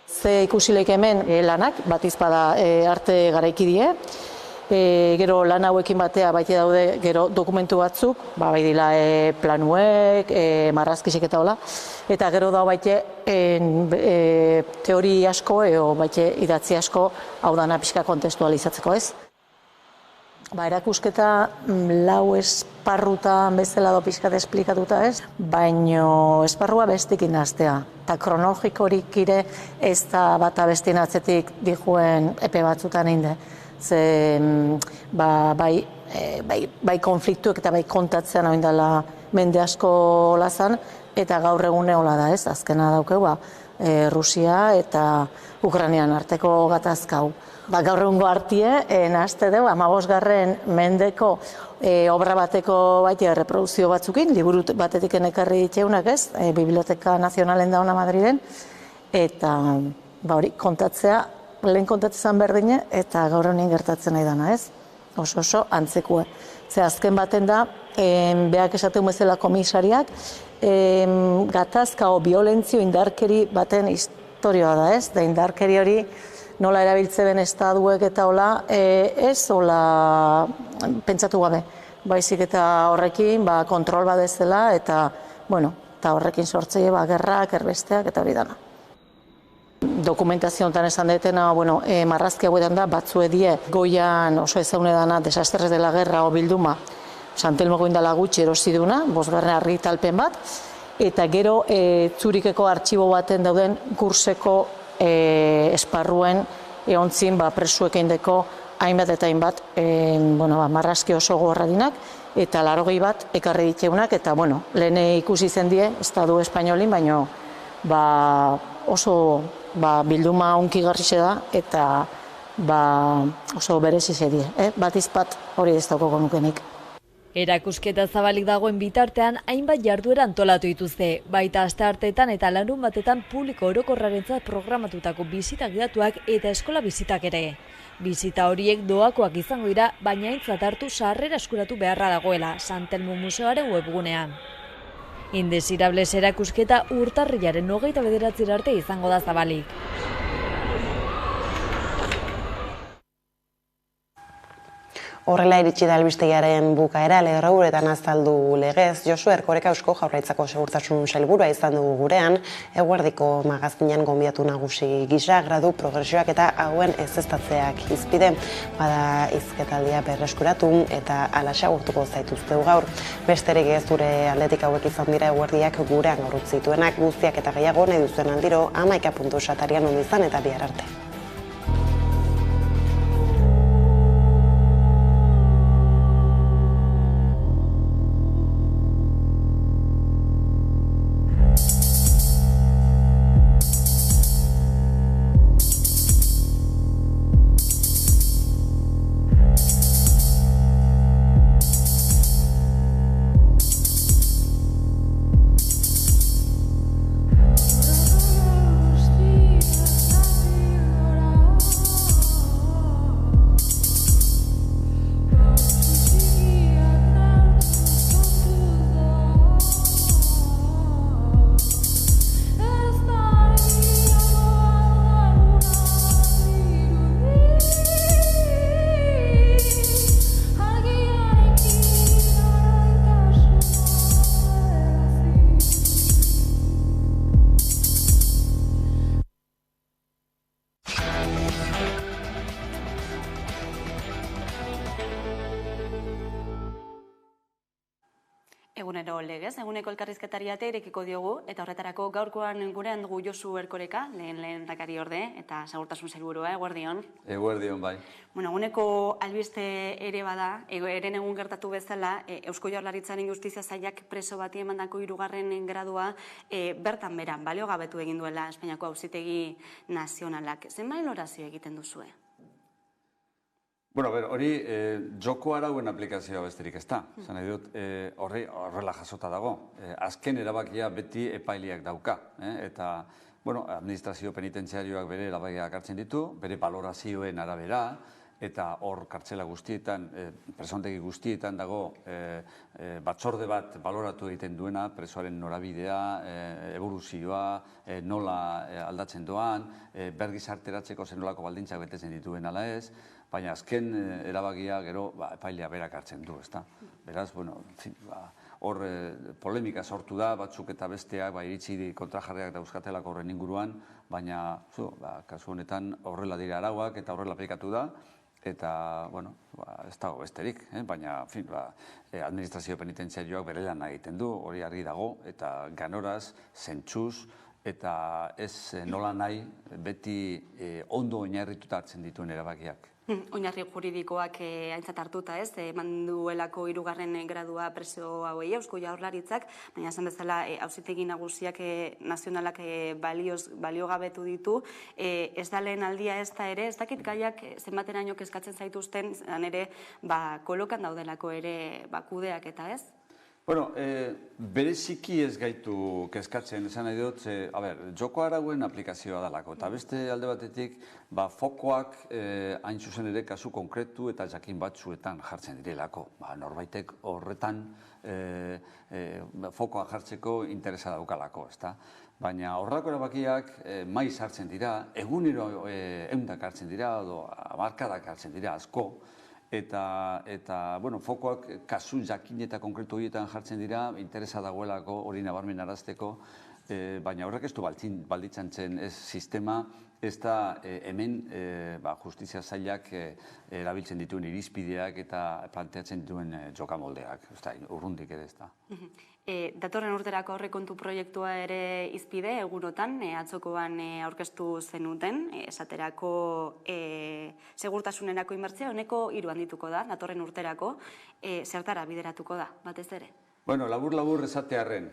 Ze ikusileik hemen lanak, bat aizpada arte garaikidie, gero lan hauekin batea baite daude gero dokumentu batzuk, bai dila planuek, marrazkisek eta hola, eta gero da baite teori asko edo baite idatzi asko hau dana pixka kontestualizatzeko ez. Erakusketa lau esparrutan bezala do pixkat esplikatuta ez, baino esparrua bestekin hastea. Eta kronologikorik ere ez da bata bestien atzetik dijuen epe batzutan inde. Ze bai konfliktuek eta bai kontatzean oindala mende asko lazan, eta gaur egune hola da ez, azkena daukeu, Rusia eta Ukrainian arteko gatazkau. Gaur egungo artie, nahazte dugu, 15. mendeko obra bateko baitea reproduzio batzukin, liburu batetik ekarri ditxeunak ez, Biblioteka Nazionalen dauna Madriden, eta hori kontatzea, lehen kontatzen berdine, eta gaur honin gertatzen nahi dana ez, oso antzekue. Ze azken baten da, behak esaten bezala komisariak, gatazka o violentzio indarkeri baten historioa da ez, da indarkeri hori nola erabiltze ben estaduek eta hola, ez hola pentsatu gabe, baizik eta horrekin kontrol badezela eta horrekin sortzeie gerrak, erbesteak eta hori dana. Dokumentazio honetan esan detena, marrazki hauetan da, batzue die goian oso ezagune dana Desastres de la Guerra o bilduma, Santelmo goindala gutxi erosi duna, 5. argitalpen bat, eta gero Zurikeko artxibo baten dauden kurseko esparruen eontzin presuek eindeko hainbat eta hainbat marrazki oso gogorradinak, eta 80 bat ekarri diteunak, eta lehen ikusi zen die, Estadu Espainolin, baino oso bilduma onki garrixe da, eta oso berezi zedie, batizpat hori ez daukoko nukenik. Erakusketa zabalik dagoen bitartean, hainbat jarduera antolatu dituzte, baita astearteetan eta larun batetan publiko orokorrarentzat programatutako bizita gidatuak eta eskola bizitak ere. Bizita horiek doakoak izango dira, baina aintzat hartu sarrera eskuratu beharra dagoela, Santelmo Museoaren webgunean. Indesirables erakusketa urtarrilaren 29 arte izango da zabalik. Horrela iritsi da albistegiaren bukaera, lerroguretan azaldu legez, Josu Erkoreka Eusko Jaurlaritzako Segurtasun Sailburua izan dugu gurean, eguerdiko magazkinean gonbidatu nagusi gisa, gradu progresioak eta hauen ezestatzeak izpide, bada hizketaldia berreskuratu eta alaxa gurtuko zaituzteu gaur. Besterik ez dure aldetik hauek izan dira eguerdiak gurean gaur utzituenak, guztiak eta gehiago nahi duzuen aldiro, 11.satarian ondo izan eta bihar arte. Egunero legez, eguneko elkarrizketari ate irekiko diogu, eta horretarako gaurkoan gurean dugu Josu Erkoreka, lehendakari orde, eta Segurtasun Sailburua, eguerdion. Eguerdion, bai. Eguneko albiste ere bada, eren egun gertatu bezala, Eusko Jaurlaritzaren Justizia Sailak preso bati emandako 3. gradua bertan beran, baliogabetu egin duela Espainiako Auzitegi Nazionalak. Zenbait balorazio egiten duzue? Hori joko arauen aplikazioa besterik ez da. Zan nahi dut, horrela jasota dago. Azken erabakia beti epaileak dauka. Eta, administrazio penitentziarioak bere erabakiak hartzen ditu, bere balorazioen arabera, eta hor kartzela guztietan, presontegi guztietan dago batzorde bat baloratu egiten duena, presoaren norabidea, eboluzioa, nola aldatzen doan, bergizarteratzeko zenolako baldintzak betetzen dituen ala ez, baina azken erabakia gero epailea berak hartzen du, ezta? Beraz, hor polemika sortu da, batzuk eta besteak iritsi kontrajarriak dauzkatelako horren inguruan, baina kasu honetan horrela dira arauak eta horrela aplikatu da, eta, ez dago besterik, baina, administrazio penitentziarioak bere lan egiten du, hori argi dago, eta ganoraz, zentzuz, eta ez nola nahi beti ondo oinarrituta hartzen dituen erabakiak. Oinarri juridikoak aintzat hartuta, ez? Eman duelako 3. gradua preso hauei Eusko Jaurlaritzak, baina esan bezala auzitegi nagusiak nazionalak baliogabetu ditu, ez da lehen aldia ez da ere, ez dakit gaiak zenbateraino kezkatzen zaituzten, ere kolokan daudelako ere kudeak eta ez? Bueno, bereziki ez gaitu kezkatzen, esan nahi dut, joko arauen aplikazioa dalako, eta beste alde batetik, fokoak hain zuzen ere kasu konkretu eta jakin batzuetan jartzen direlako. Norbaitek horretan fokoa jartzeko interesa daukalako, ezta? Baina horrako erabakiak maiz hartzen dira, egunero eundak hartzen dira, edo hamarkadak hartzen dira asko, eta fokoak kasu jakin eta konkretu horietan jartzen dira, interesa dagoelako hori nabarmen arazteko, baina horrek ez du balditzen zen sistema, ez da hemen justizia sailak erabiltzen dituen irizpideak eta planteatzen dituen jokamoldeak, urrundik ere ez da. Datorren urterako aurrekontu proiektua ere izpide, egunotan, atzokoan aurkeztu zenuten, esaterako segurtasunerako inbertzea, honeko 3 handituko da, datorren urterako, zertara bideratuko da, batez ere? Bueno, labur esatearren.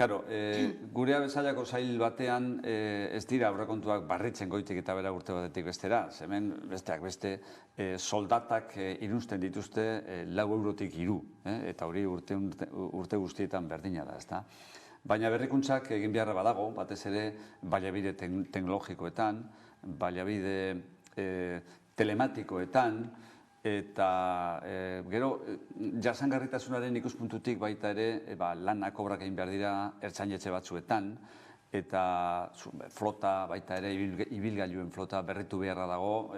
Gurea bezalako sail batean ez dira aurrekontuak barritzen goitik eta bera urte batetik bestera. Hemen besteak beste soldatak irunsten dituzte 4 eurotik 3, eta hori urte guztietan berdina da, ezta? Baina berrikuntzak egin beharra badago, batez ere baliabide teknologikoetan, baliabide telematikoetan, eta gero jasangarritasunaren ikuspuntutik baita ere lanak obrak egin behar dira ertzainetxe batzuetan, eta flota baita ere ibilgailuen flota berritu beharra dago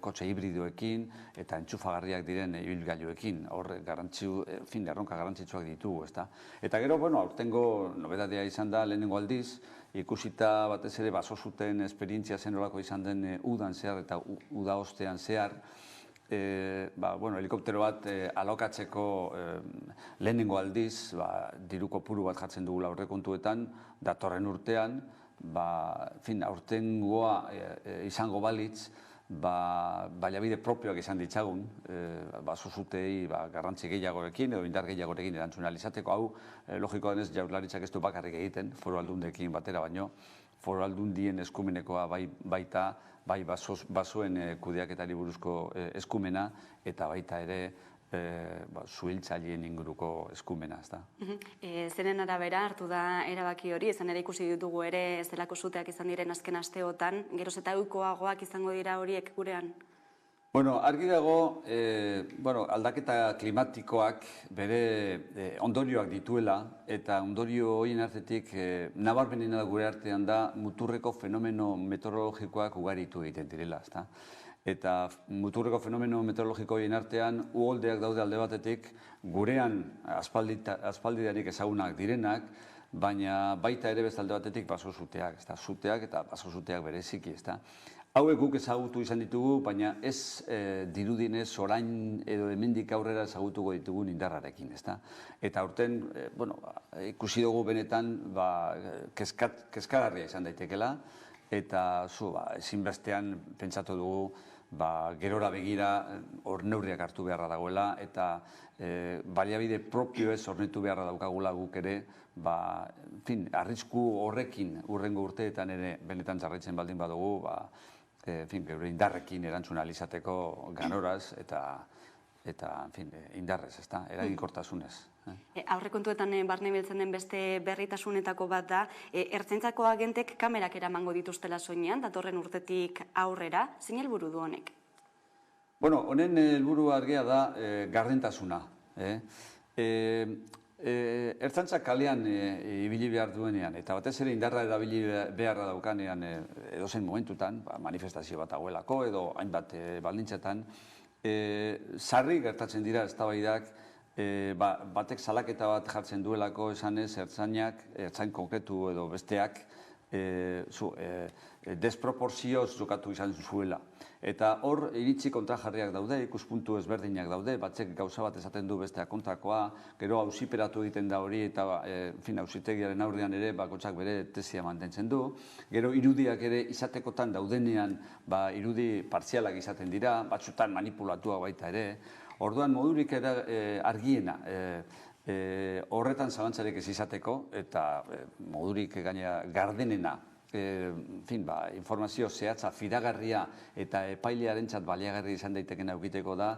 kotxe hibridoekin eta entxufagarriak diren ibilgailuekin. Hor erronka garrantzitsuak ditugu, ezta? Eta gero, aurtengo nobedadea izan da lehenengo aldiz, ikusita batez ere baso zuten esperientzia zen horako izan den udan zehar eta uda ostean zehar, helikoptero bat alokatzeko lehenengo aldiz diru kopuru bat jartzen dugula aurrekontuetan, datorren urtean, aurtengoa izango balitz, baliabide propioak izan ditzagun, sozutei garrantzi gehiagorekin edo indar gehiagorekin erantzuna izateko. Hau, logikoa denez, Jaurlaritzak ez du bakarrik egiten, foru aldundekin batera baino, foru aldundien eskumenekoa baita, bai basoen kudeaketari buruzko eskumena, eta baita ere zuhiltzaileen inguruko eskumena, ez da. Zeren arabera hartu da erabaki hori, izan ere ikusi ditugu ere zelako suteak izan diren azken asteotan, geroz eta ohikoagoak izango dira horiek gurean? Argi dago, aldaketa klimatikoak bere ondorioak dituela, eta ondorio horien artetik nabarmenena gure artean da muturreko fenomeno meteorologikoak ugaritu egiten direla, ezta? Eta muturreko fenomeno meteorologiko horien artean uholdeak daude alde batetik gurean aspaldidanik ezagunak direnak, baina baita ere beste alde batetik baso-zuteak, zuteak eta baso-zuteak bereziki, ezta? Hauek guk ezagutu izan ditugu, baina ez dirudienez orain edo hemendik aurrera ezagutuko ditugun indarrarekin, ezta? Eta aurten, ikusi dugu benetan kezkagarria izan daitekela, eta ezinbestean pentsatu dugu gerora begira hor neurriak hartu beharra dagoela, eta baliabide propioez hornetu beharra daukagula guk ere, arrisku horrekin urrengo urteetan ere benetan jarraitzen baldin badugu, gure indarrekin erantzuna izateko ganoraz eta indarrez, ezta, eraginkortasunez. Aurrekontuetan barne biltzen den beste berritasunetako bat da, ertzaintzako agentek kamerak eramango dituztela soinean, datorren urtetik aurrera, zein helburu du honek? Honen helburu argia da gardentasuna. Ertzaintzak kalean ibili behar duenean, eta batez ere indarra erabili beharra daukanean edozein momentutan, manifestazio bat hauelako edo hainbat baldintzetan, sarri gertatzen dira eztabaidak, batek salaketa bat jartzen duelako esanez ertzain konkretu edo besteak desproporzioz jokatu izan zuela. Eta hor iritzi kontrajarriak daude, ikuspuntu ezberdinak daude, batzek gauza bat esaten du bestea kontrakoa, gero auziperatu egiten da hori eta auzitegiaren aurrean ere bakotsak bere tesia mantentzen du, gero irudiak ere izatekotan daudenean irudi partzialak izaten dira, batzutan manipulatua baita ere, orduan modurik argiena horretan zalantzarik ez izateko eta modurik gardenena informazio zehatza, fidagarria eta epailearentzat baliagarri izan daitekena aukiteko da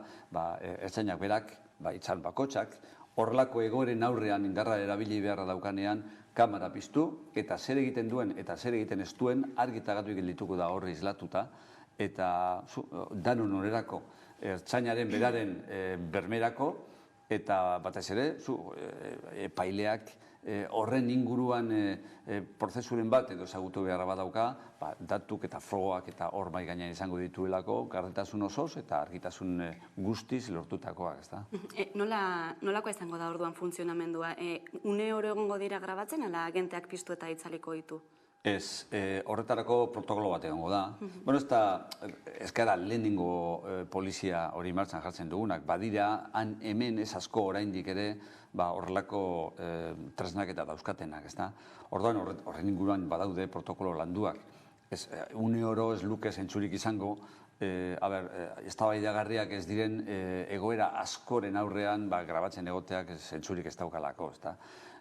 ertzainak berak, itzan bakotsak, horrelako egoeren aurrean indarra erabili beharra daukanean kamera piztu eta zer egiten duen eta zer egiten ez duen argi eta garbi geldituko da horri islatuta eta danon onerako ertzainaren beraren bermerako eta batez ere epaileak horren inguruan prozesuren bat edo ezagutu beharra badauka, datuk eta frogoak eta hor mai gainean izango dituelako, gardentasun osoz eta argitasun guztiz lortutakoak, ezta? Nolako izango da orduan funtzionamendua? Une oro egongo dira grabatzen, ala agenteak piztu eta itzaliko ditu? Ez, horretarako protokolo bat egongo da. Bueno, ez gara lehenengo polizia hori martxan jartzen dugunak. Badira, hemen ez asko oraindik ere horrelako tresnak eta dauzkatenak, ezta? Orduan, horren inguruan badaude protokolo landuak. Une oro ez luke zentzurik izango, eztabaidagarriak ez diren egoera askoren aurrean grabatzen egoteak zentzurik ez daukalako, ezta?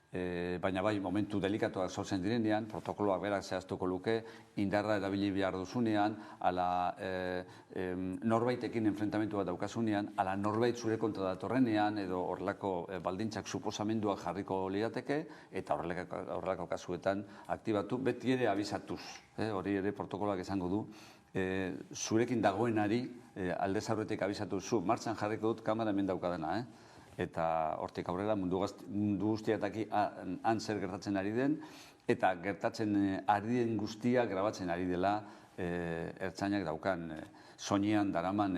Baina momentu delikatuak sortzen direnean, protokoloak berak zehaztuko luke, indarra erabili behar duzunean, ala norbaitekin enfrentamentu bat daukasunean, ala norbait zure kontra datorrenean, edo horrelako baldintzak suposamenduak jarriko lirateke, eta horrelako kasuetan aktibatu, beti ere abizatuz, hori ere protokoloak esango du, zurekin dagoenari aldez aurretik abizatu zu, martxan jarriko dut kamera hemen daukadana, eta hortik aurrera mundu guztiataki han zer gertatzen ari den, eta gertatzen ari den guztia grabatzen ari dela ertzainak daukan soinean daraman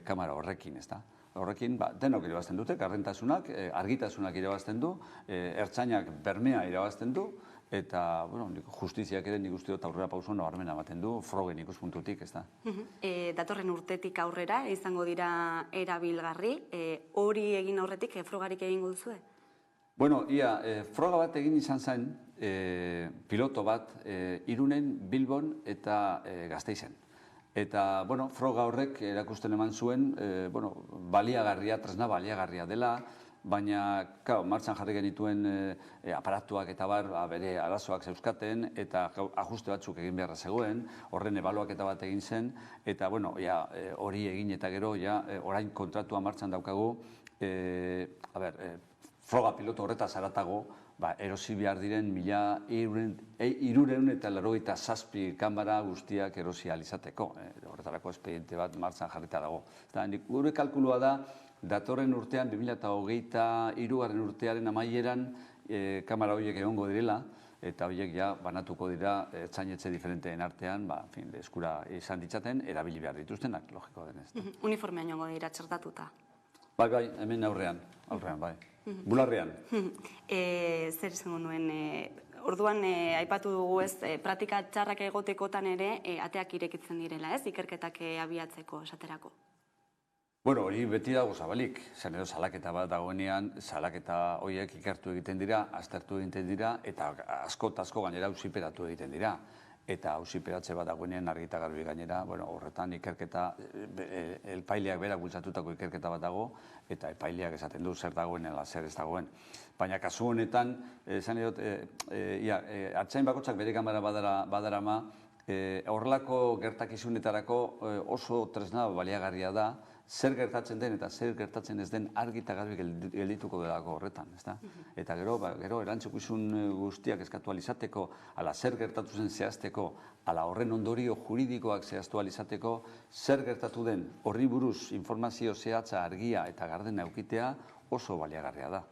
kamera horrekin, ezta? Horrekin denok irabazten dute, gardentasunak, argitasunak irabazten du, ertzainak bermea irabazten du, eta justiziak ere nik uste dut aurrera pauso nabarmena ematen du, frogen ikuspuntutik, ez da. Datorren urtetik aurrera izango dira erabilgarri, hori egin aurretik frogarik egingo duzue? Bueno, froga bat egin izan zen, piloto bat, Irunen, Bilbon eta Gasteizen. Eta, froga horrek erakusten eman zuen, baliagarria, tresna baliagarria dela, baina, martxan jarri genituen aparatuak eta bere arazoak zeuzkaten, eta ajuste batzuk egin beharra zegoen, horren ebaluaketa bat egin zen, eta, hori egin eta gero, orain kontratua martxan daukagu, froga piloto horretaz haratago, erosi behar diren 387 kamera guztiak erosi alizateko. Horretarako espediente bat martxan jarrita dago. Gure kalkulua da, datorren urtean, 2023 urtearen amaieran kamera horiek egongo direla, eta horiek banatuko dira ertzainetxe diferenteen artean, eskura izan ditzaten, erabili behar dituztenak, logiko denez. Uniformean joango dira txertatuta? Bai, hemen aurrean, bai. Bularrean. Zer izango nuen, orduan aipatu dugu ez, praktika txarrak egotekotan ere ateak irekitzen direla, ez, ikerketak abiatzeko esaterako? Bueno, hori beti dago zabalik, zen edo salaketa bat dagoenean, salaketa horiek ikertu egiten dira, aztertu egiten dira, eta asko gainera auziperatu egiten dira. Eta auziperatze bat dagoenean argita garbi gainera, horretan ikerketa, epaileak berak bultzatutako ikerketa bat dago, eta epaileak esaten du zer dagoen, zer ez dagoen. Baina kasu honetan, esan edot, artzain bakotsak bere kamera badarama, horrelako gertakizunetarako oso tresna baliagarria da, zer gertatzen den eta zer gertatzen ez den argi eta garbi geldituko delako horretan, ezta? Eta gero erantzukizun guztiak eskatu alizateko, ala zer gertatu zen zehazteko, ala horren ondorio juridikoak zehaztu alizateko, zer gertatu den horri buruz informazio zehatza argia eta gardena eukitea oso baliagarria da.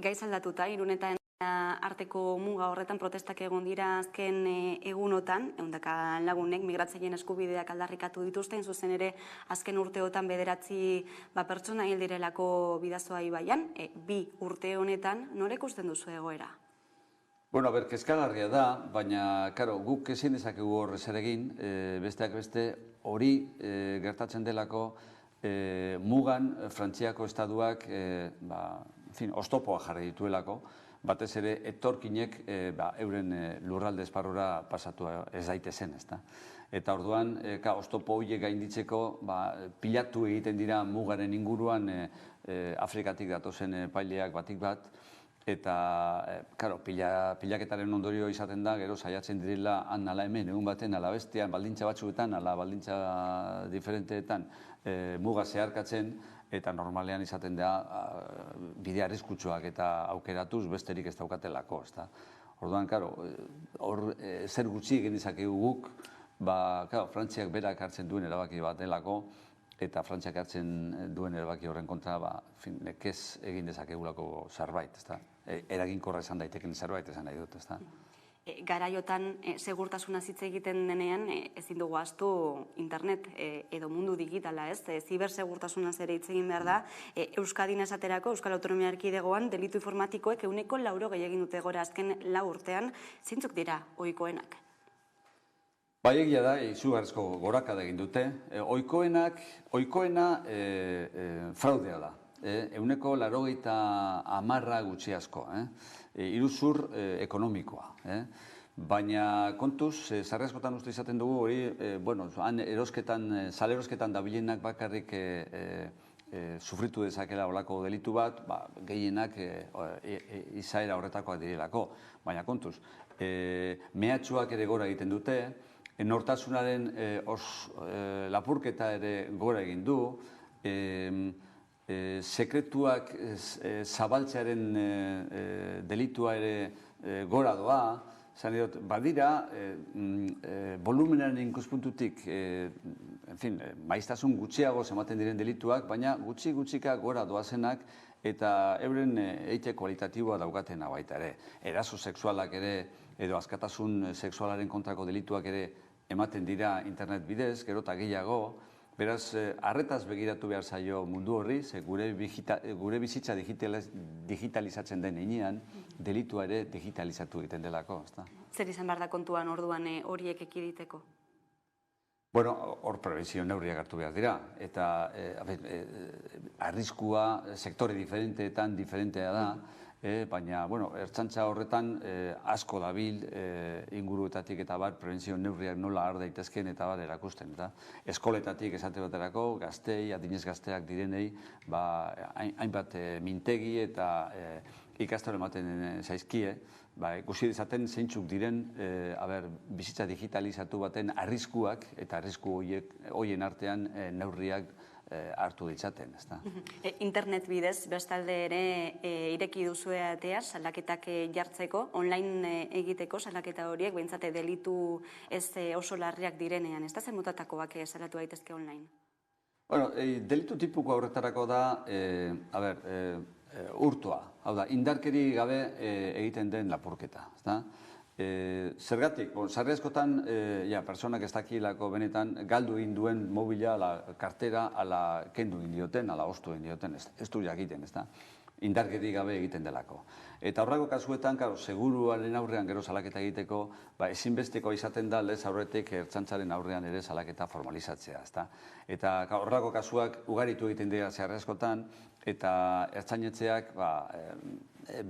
Gaiz aldatuta, Irunetan arteko muga horretan protestak egon dira azken egunotan, ehundaka lagunek migratzaileen eskubideak aldarrikatu dituzten, zuzen ere azken urteotan 9 pertsona hil direlako Bidasoa ibaian, 2 urte honetan, nola ikusten duzu egoera? Bueno, kezkagarria da, baina, karo, guk ezin dezakegu hor zer egin, besteak beste hori gertatzen delako mugan Frantziako estaduak oztopoa jarri dituelako, batez ere etorkinek euren lurralde esparrura pasatu ez daitezen, ezta. Eta orduan, oztopo horiek gainditzeko pilatu egiten dira mugaren inguruan Afrikatik datozen epaileak batik bat, eta, pilaketaren ondorio izaten da, gero saiatzen direla han ala hemen, egun baten, ala bestean, baldintza batzuetan, ala baldintza diferenteetan muga zeharkatzen, eta normalean izaten da bide arriskutsuak eta aukeratuz besterik ez daukatelako, ezta. Orduan, hor zer gutxi egin dezakegu guk, Frantziak berak hartzen duen erabaki bat delako, eta Frantziak hartzen duen erabaki horren kontra, nekez egin dezakegulako zerbait, ezta. Eraginkorra esan daiteken zerbait esan nahi dut, ezta. Garaiotan segurtasuna hitz egiten denean ezin dugu ahaztu internet edo mundu digitala, ez? Zibersegurtasunaz ere hitz egin behar da. Euskadin esaterako, Euskal Autonomia Erkidegoan delitu informatikoek 180 egin dute gora azken 4 urtean, zeintzuk dira ohikoenak? Bai, egia da, izugarrizko gorakada egin dute. Ohikoena fraudea da. 180 gutxi asko. Iruzur ekonomikoa. Baina kontuz, sarri uste izaten dugu hori, salerosketan dabilenak bakarrik sufritu dezakela olako delitu bat, gehienak izaera horretakoak direlako. Baina kontuz, mehatxuak ere gora egiten dute, nortasunaren lapurketa ere gora egin du, sekretuak zabaltzearen delitua ere gora doa, badira, volumenaren ikuspuntutik, maiztasun gutxiago ematen diren delituak, baina gutxika gora doazenak eta euren eite kualitatiboa daukatena baita ere. Eraso sexualak ere, edo askatasun sexualaren kontrako delituak ere ematen dira internet bidez, gero eta gehiago. Beraz, arretaz begiratu behar zaio mundu horri, gure bizitza digitalizatzen den heinean, delitua ere digitalizatu egiten delako. Zer izan behar da kontuan orduan horiek ekiditeko? Bueno, hor prebentzio neurriak hartu behar dira, eta arriskua sektore diferenteetan diferentea da, baina, ertzaintza horretan asko dabil inguruetatik eta prebentzio neurriak nola har daitezken eta erakusten. Eskoletatik esate baterako, gaztei, adinez gazteak direnei, hainbat mintegi eta ikastaro ematen zaizkie, ikusi dezaten zeintzuk diren bizitza digitalizatu baten arriskuak eta arrisku horien artean neurriak hartu ditzaten. Internet bidez, bestalde ere ireki duzue atea salaketak jartzeko, online egiteko salaketa horiek, behintzate delitu ez oso larriak direnean, ez da zen motatakoak salatu daitezke online? Delitu tipuko horretarako da, hurtoa, hau da, indarkeri gabe egiten den lapurketa. Zergatik, sarri askotan, personak ez dakilako benetan galdu egin duen mobila, kartera, ala kendu egin dioten, ala ostu egin dioten, ez du jakiten, ez da. Indarkeri gabe egiten delako. Eta horrako kasuetan, seguruaren aurrean gero salaketa egiteko, ezinbesteko izaten da lez aurretik ertzaintzaren aurrean ere salaketa formalizatzea. Eta horrako kasuak ugaritu egiten dira sarri askotan, eta ertzainetxeak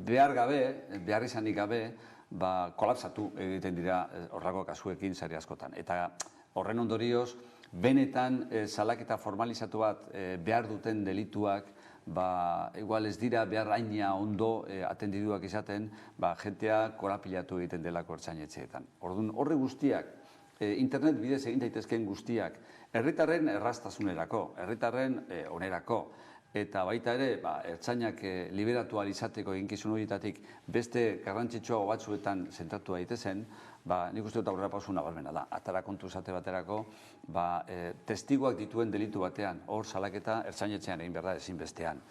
behar izanik gabe, kolapsatu egiten dira horrako kasuekin sarri askotan. Eta horren ondorioz, benetan salaketa formalizatu bat behar duten delituak, igual ez dira behar haina ondo atendiduak izaten, jentea korapilatu egiten delako ertzainetxeetan. Orduan, horre guztiak, internet bidez egin daitezkeen guztiak, herritarren erraztasunerako, herritarren onerako, eta baita ere, ertzainak liberatu izateko eginkizun horietatik beste garrantzitsuago batzuetan zentratu daitezen, nik uste dut aurrera pausu nabarmena da. Atara kontu esate baterako, testiguak dituen delitu batean, hor salaketa ertzainetxean egin behar da ezinbestean.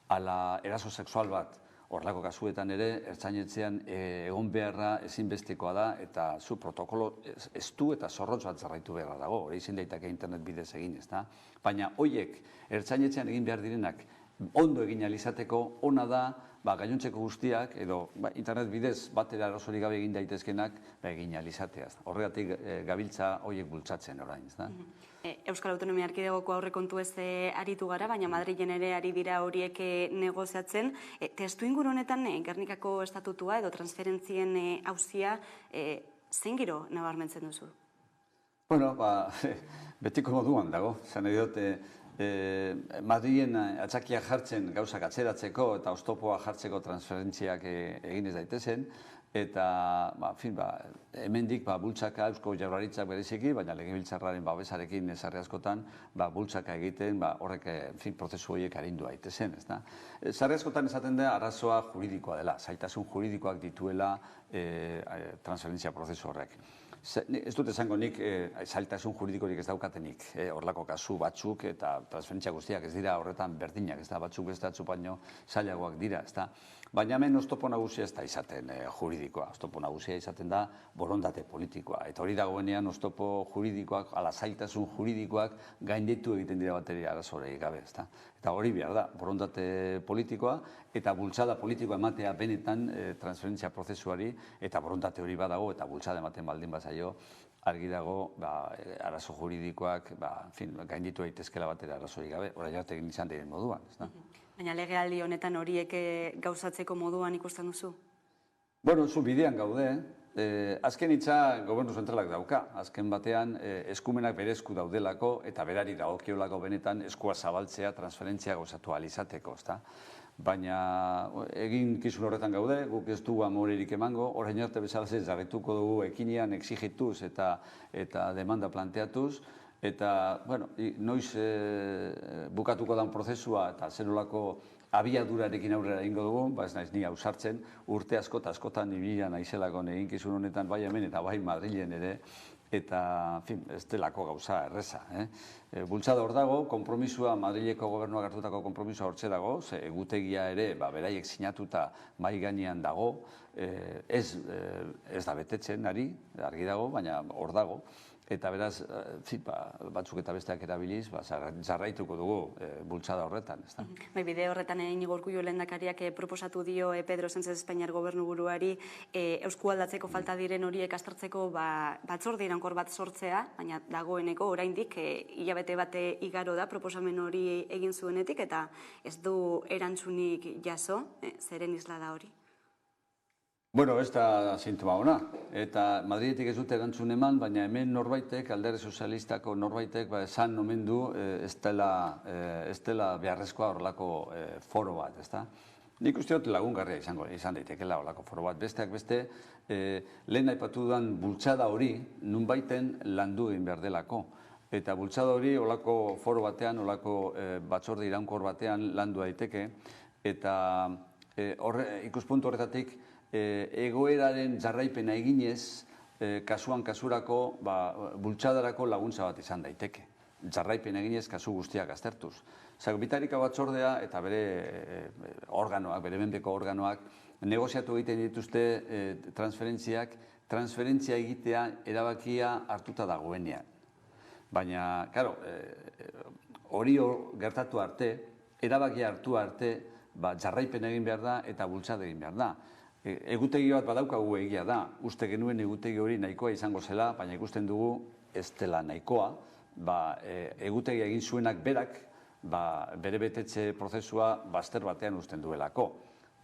Ala eraso sexual bat, horrelako kasuetan ere, ertzainetxean egon beharra ezinbestekoa da, eta zu protokolo estu eta zorrotz bat zerraitu beharra dago, hori izin daiteke internet bidez egin, ez da? Baina horiek ertzainetxean egin behar direnak ondo egin alizateko, ona da, gainontzeko guztiak, edo internet bidez batera arazorik gabe egin daitezkenak, egin alizatea. Horregatik gabiltza horiek bultzatzen orain, ez da? Euskal Autonomia Erkidegoko aurrekontu ez aritu gara, baina Madrilen ere ari dira horiek negoziatzen. Testu inguru honetan, Gernikako estatutua edo transferentzien auzia, zein giro nabarmentzen duzu? Bueno, betiko moduan dago. Zan edot, Madrilen atxakiak jartzen gauzak atzeratzeko eta oztopoa jartzeko transferentziak egin ez daitezen, eta hemendik bultzaka Eusko Jaurlaritzak bereziki, baina Legebiltzarraren babesarekin sarri askotan bultzaka egiten horrek prozesu horiek arindu daitezen. Sarri askotan esaten da arazoa juridikoa dela, zailtasun juridikoak dituela transferentzia prozesu horrek. Ez dut esango nik zailtasun juridikorik ez daukatenik, horrelako kasu batzuk eta transferentzia guztiak ez dira horretan berdinak, batzuk beste atzu baino zailagoak dira, baina hemen oztopo nagusia ez da izaten juridikoa, oztopo nagusia izaten da borondate politikoa, eta hori dagoenean oztopo juridikoak, ala zailtasun juridikoak gainditu egiten dira bateria arazoreik gabe, eta hori behar da, borondate politikoa eta bultzada politikoa ematea benetan transferentzia prozesuari, eta borondate hori badago eta bultzada ematen baldin bazaio, argi dago arazo juridikoak gainditu daitezkela batera arazorik gabe, orain arte egin izan diren moduan. Baina legealdi honetan horiek gauzatzeko moduan ikusten duzu? Bueno, zu bidean gaude, azken hitza gobernu zentralak dauka, azken batean eskumenak bere esku daudelako eta berari dagokiolako benetan eskua zabaltzea transferentzia gauzatu alizateko, baina egin kizun horretan gaude, guk ez dugu amorerik emango, orain arte bezalatzen jarretuko dugu ekinean exigituz eta demanda planteatuz, eta, noiz bukatuko dan prozesua eta zenolako abiadurarekin aurrera egingo dugu, ez naiz ni ausartzen, urte askotan ibila naizelako eginkizun honetan bai hemen eta bai Madrilen ere, eta, ez delako gauza erreza. Bultzada hor dago, konpromisua, Madrileko gobernuak hartutako konpromisua hortze dago, ze egutegia ere, beraiek sinatuta mai gainean dago, ez da betetzen ari, argi dago, baina hor dago, eta beraz, batzuk eta besteak erabiliz, jarraituko dugu bultzada horretan. Bide horretan Iñigo Urkullu lehendakariak proposatu dio Pedro Sánchez Espainiar gobernu buruari eskualdatzeko falta diren horiek aztertzeko batzorde iraunkor bat sortzea, baina dagoeneko oraindik hilabete bate igaro da proposamen hori egin zuenetik eta ez du erantzunik jaso, zeren isla da hori? Bueno, ez da sintoma ona, eta Madridetik ez dute erantzun eman, baina hemen norbaitek, Alderdi Sozialistako norbaitek, esan omen du ez dela beharrezkoa horrelako foro bat, ezta? Nik uste dut lagungarria izan daitekela horrelako foro bat. Besteak beste, lehen aipatu dudan bultzada hori nunbaiten landu egin behar delako. Eta bultzada hori horrelako foro batean, horrelako batzorde iraunkor batean landu daiteke, eta ikuspuntu horretatik, egoeraren jarraipena eginez, kasuan kasurako bultzadarako laguntza bat izan daiteke. Jarraipena eginez kasu guztiak aztertuz. Bitarika batzordea eta bere organoak, bere menpeko organoak, negoziatu egiten dituzte transferentzia egitea erabakia hartuta dagoenean. Baina, karo, hori gertatu arte, erabakia hartu arte, jarraipen egin behar da eta bultzada egin behar da. Egutegi bat badaukagu egia da, uste genuen egutegi hori nahikoa izango zela, baina ikusten dugu ez dela nahikoa, egutegi egin zuenak berak, bere betetze prozesua bazter batean usten duelako.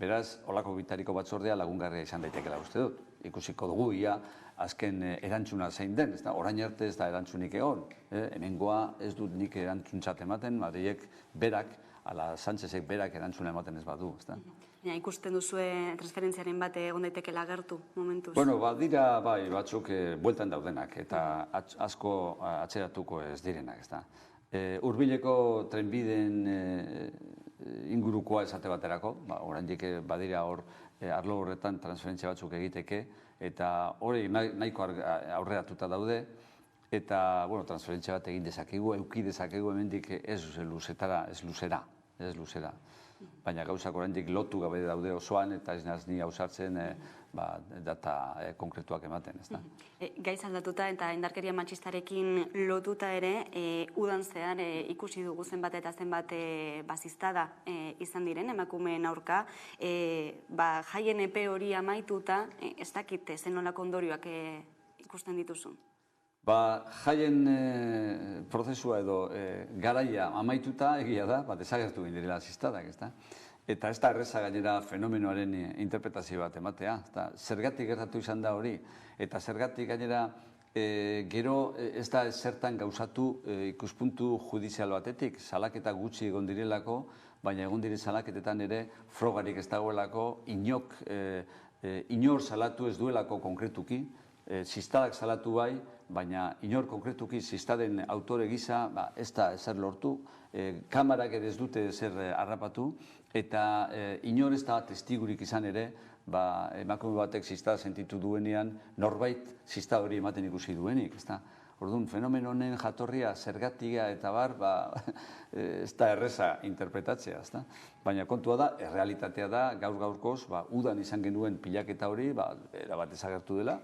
Beraz, holako bitariko batzordea lagungarria izan daitekela uste dut. Ikusiko dugu ia azken erantzuna zein den, orain arte ez da erantzunik egon. Hemengoa ez dut nik erantzuntzat ematen, Madrilek berak, ala Sánchezek berak erantzuna ematen ez badu. Ikusten duzue transferentziaren bat egon daitekela agertu momentuz? Bueno, badira batzuk bueltan daudenak eta asko atzeratuko ez direnak. Hurbileko trenbideen ingurukoa esate baterako, oraindik badira hor arlo horretan transferentzia batzuk egiteke, eta hori nahiko aurreratuta daude, eta transferentzia bat egin dezakegu, euki dezakegu hemendik ez luzera. Baina gauzak oraindik lotu gabe daude osoan, eta ez naz ni ausartzen data konkretuak ematen, ez da. Gaiz aldatuta eta indarkeria matxistarekin lotuta ere, udan zehar ikusi dugu zenbat eta zenbat baziztada izan diren emakumeen aurka, jaien epe hori amaituta, ez dakit zen nolako ondorioak ikusten dituzun. Jaien prozesua edo garaia amaituta egia da, desagertu egin direla zistadak, ez da? Eta ez da erreza gainera fenomenoaren interpretazio bat ematea. Zergatik gertatu izan da hori, eta zergatik gainera gero ez da zertan gauzatu ikuspuntu judizial batetik, salaketa gutxi egon direlako, baina egon dire salaketetan ere frogarik ez dagoelako, inor salatu ez duelako konkretuki, zistadak salatu bai, baina inor konkretuki zistaden autore gisa ez da ezer lortu, kamarak ere ez dute ezer harrapatu, eta inor ez da testigurik izan ere, emakume batek zistada sentitu duenean, norbait zistada hori ematen ikusi duenik, ez da? Orduan, fenomeno honen jatorria zergatia eta ez da erreza interpretatzea, ez da? Baina kontua da, errealitatea da, gaur-gaurkoz, udan izan genuen pilaketa hori, erabat ezagertu dela,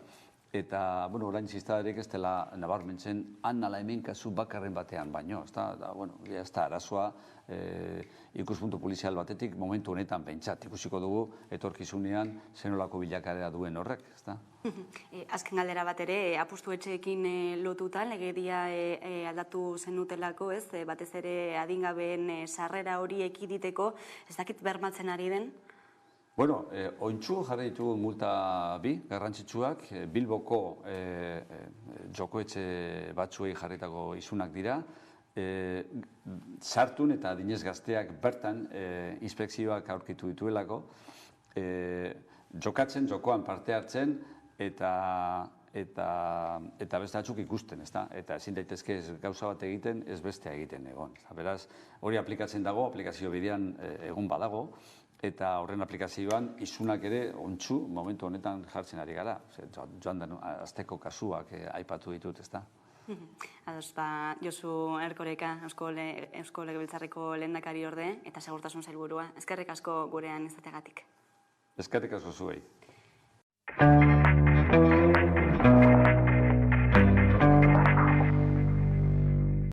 eta, orain ziztadarek ez dela nabarmentzen han ala hemen kasu bakarren batean baino, ez da arazoa ikuspuntu polizial batetik momentu honetan pentsat, ikusiko dugu etorkizunean zenolako bilakaera duen horrek, ez da? Azken galdera bat ere, apustu etxeekin lotuta, legedia aldatu zenutelako, ez? Batez ere adingabeen sarrera hori ekiditeko, ez dakit bermatzen ari den? Ointxu jarri ditugu multa bi, garrantzitsuak, Bilboko jokoetxe batzuei jarritako isunak dira, sartun eta adinez gazteak bertan inspekzioak aurkitu dituelako, jokatzen, jokoan parte hartzen, eta beste batzuk ikusten, ez da? Eta ezin daitezke gauza bat egiten, ez bestea egiten egon. Beraz, hori aplikatzen dago, aplikazio bidean egon badago, eta horren aplikazioan isunak ere ontsu momentu honetan jartzen ari gara. Joan den azteko kasuak aipatu ditut, ez da? Ados, Josu Erkoreka, Eusko Legebiltzarreko lehendakari orde, eta segurtasun sailburua. Eskerrik asko gurean izateagatik. Eskerrik asko zuei.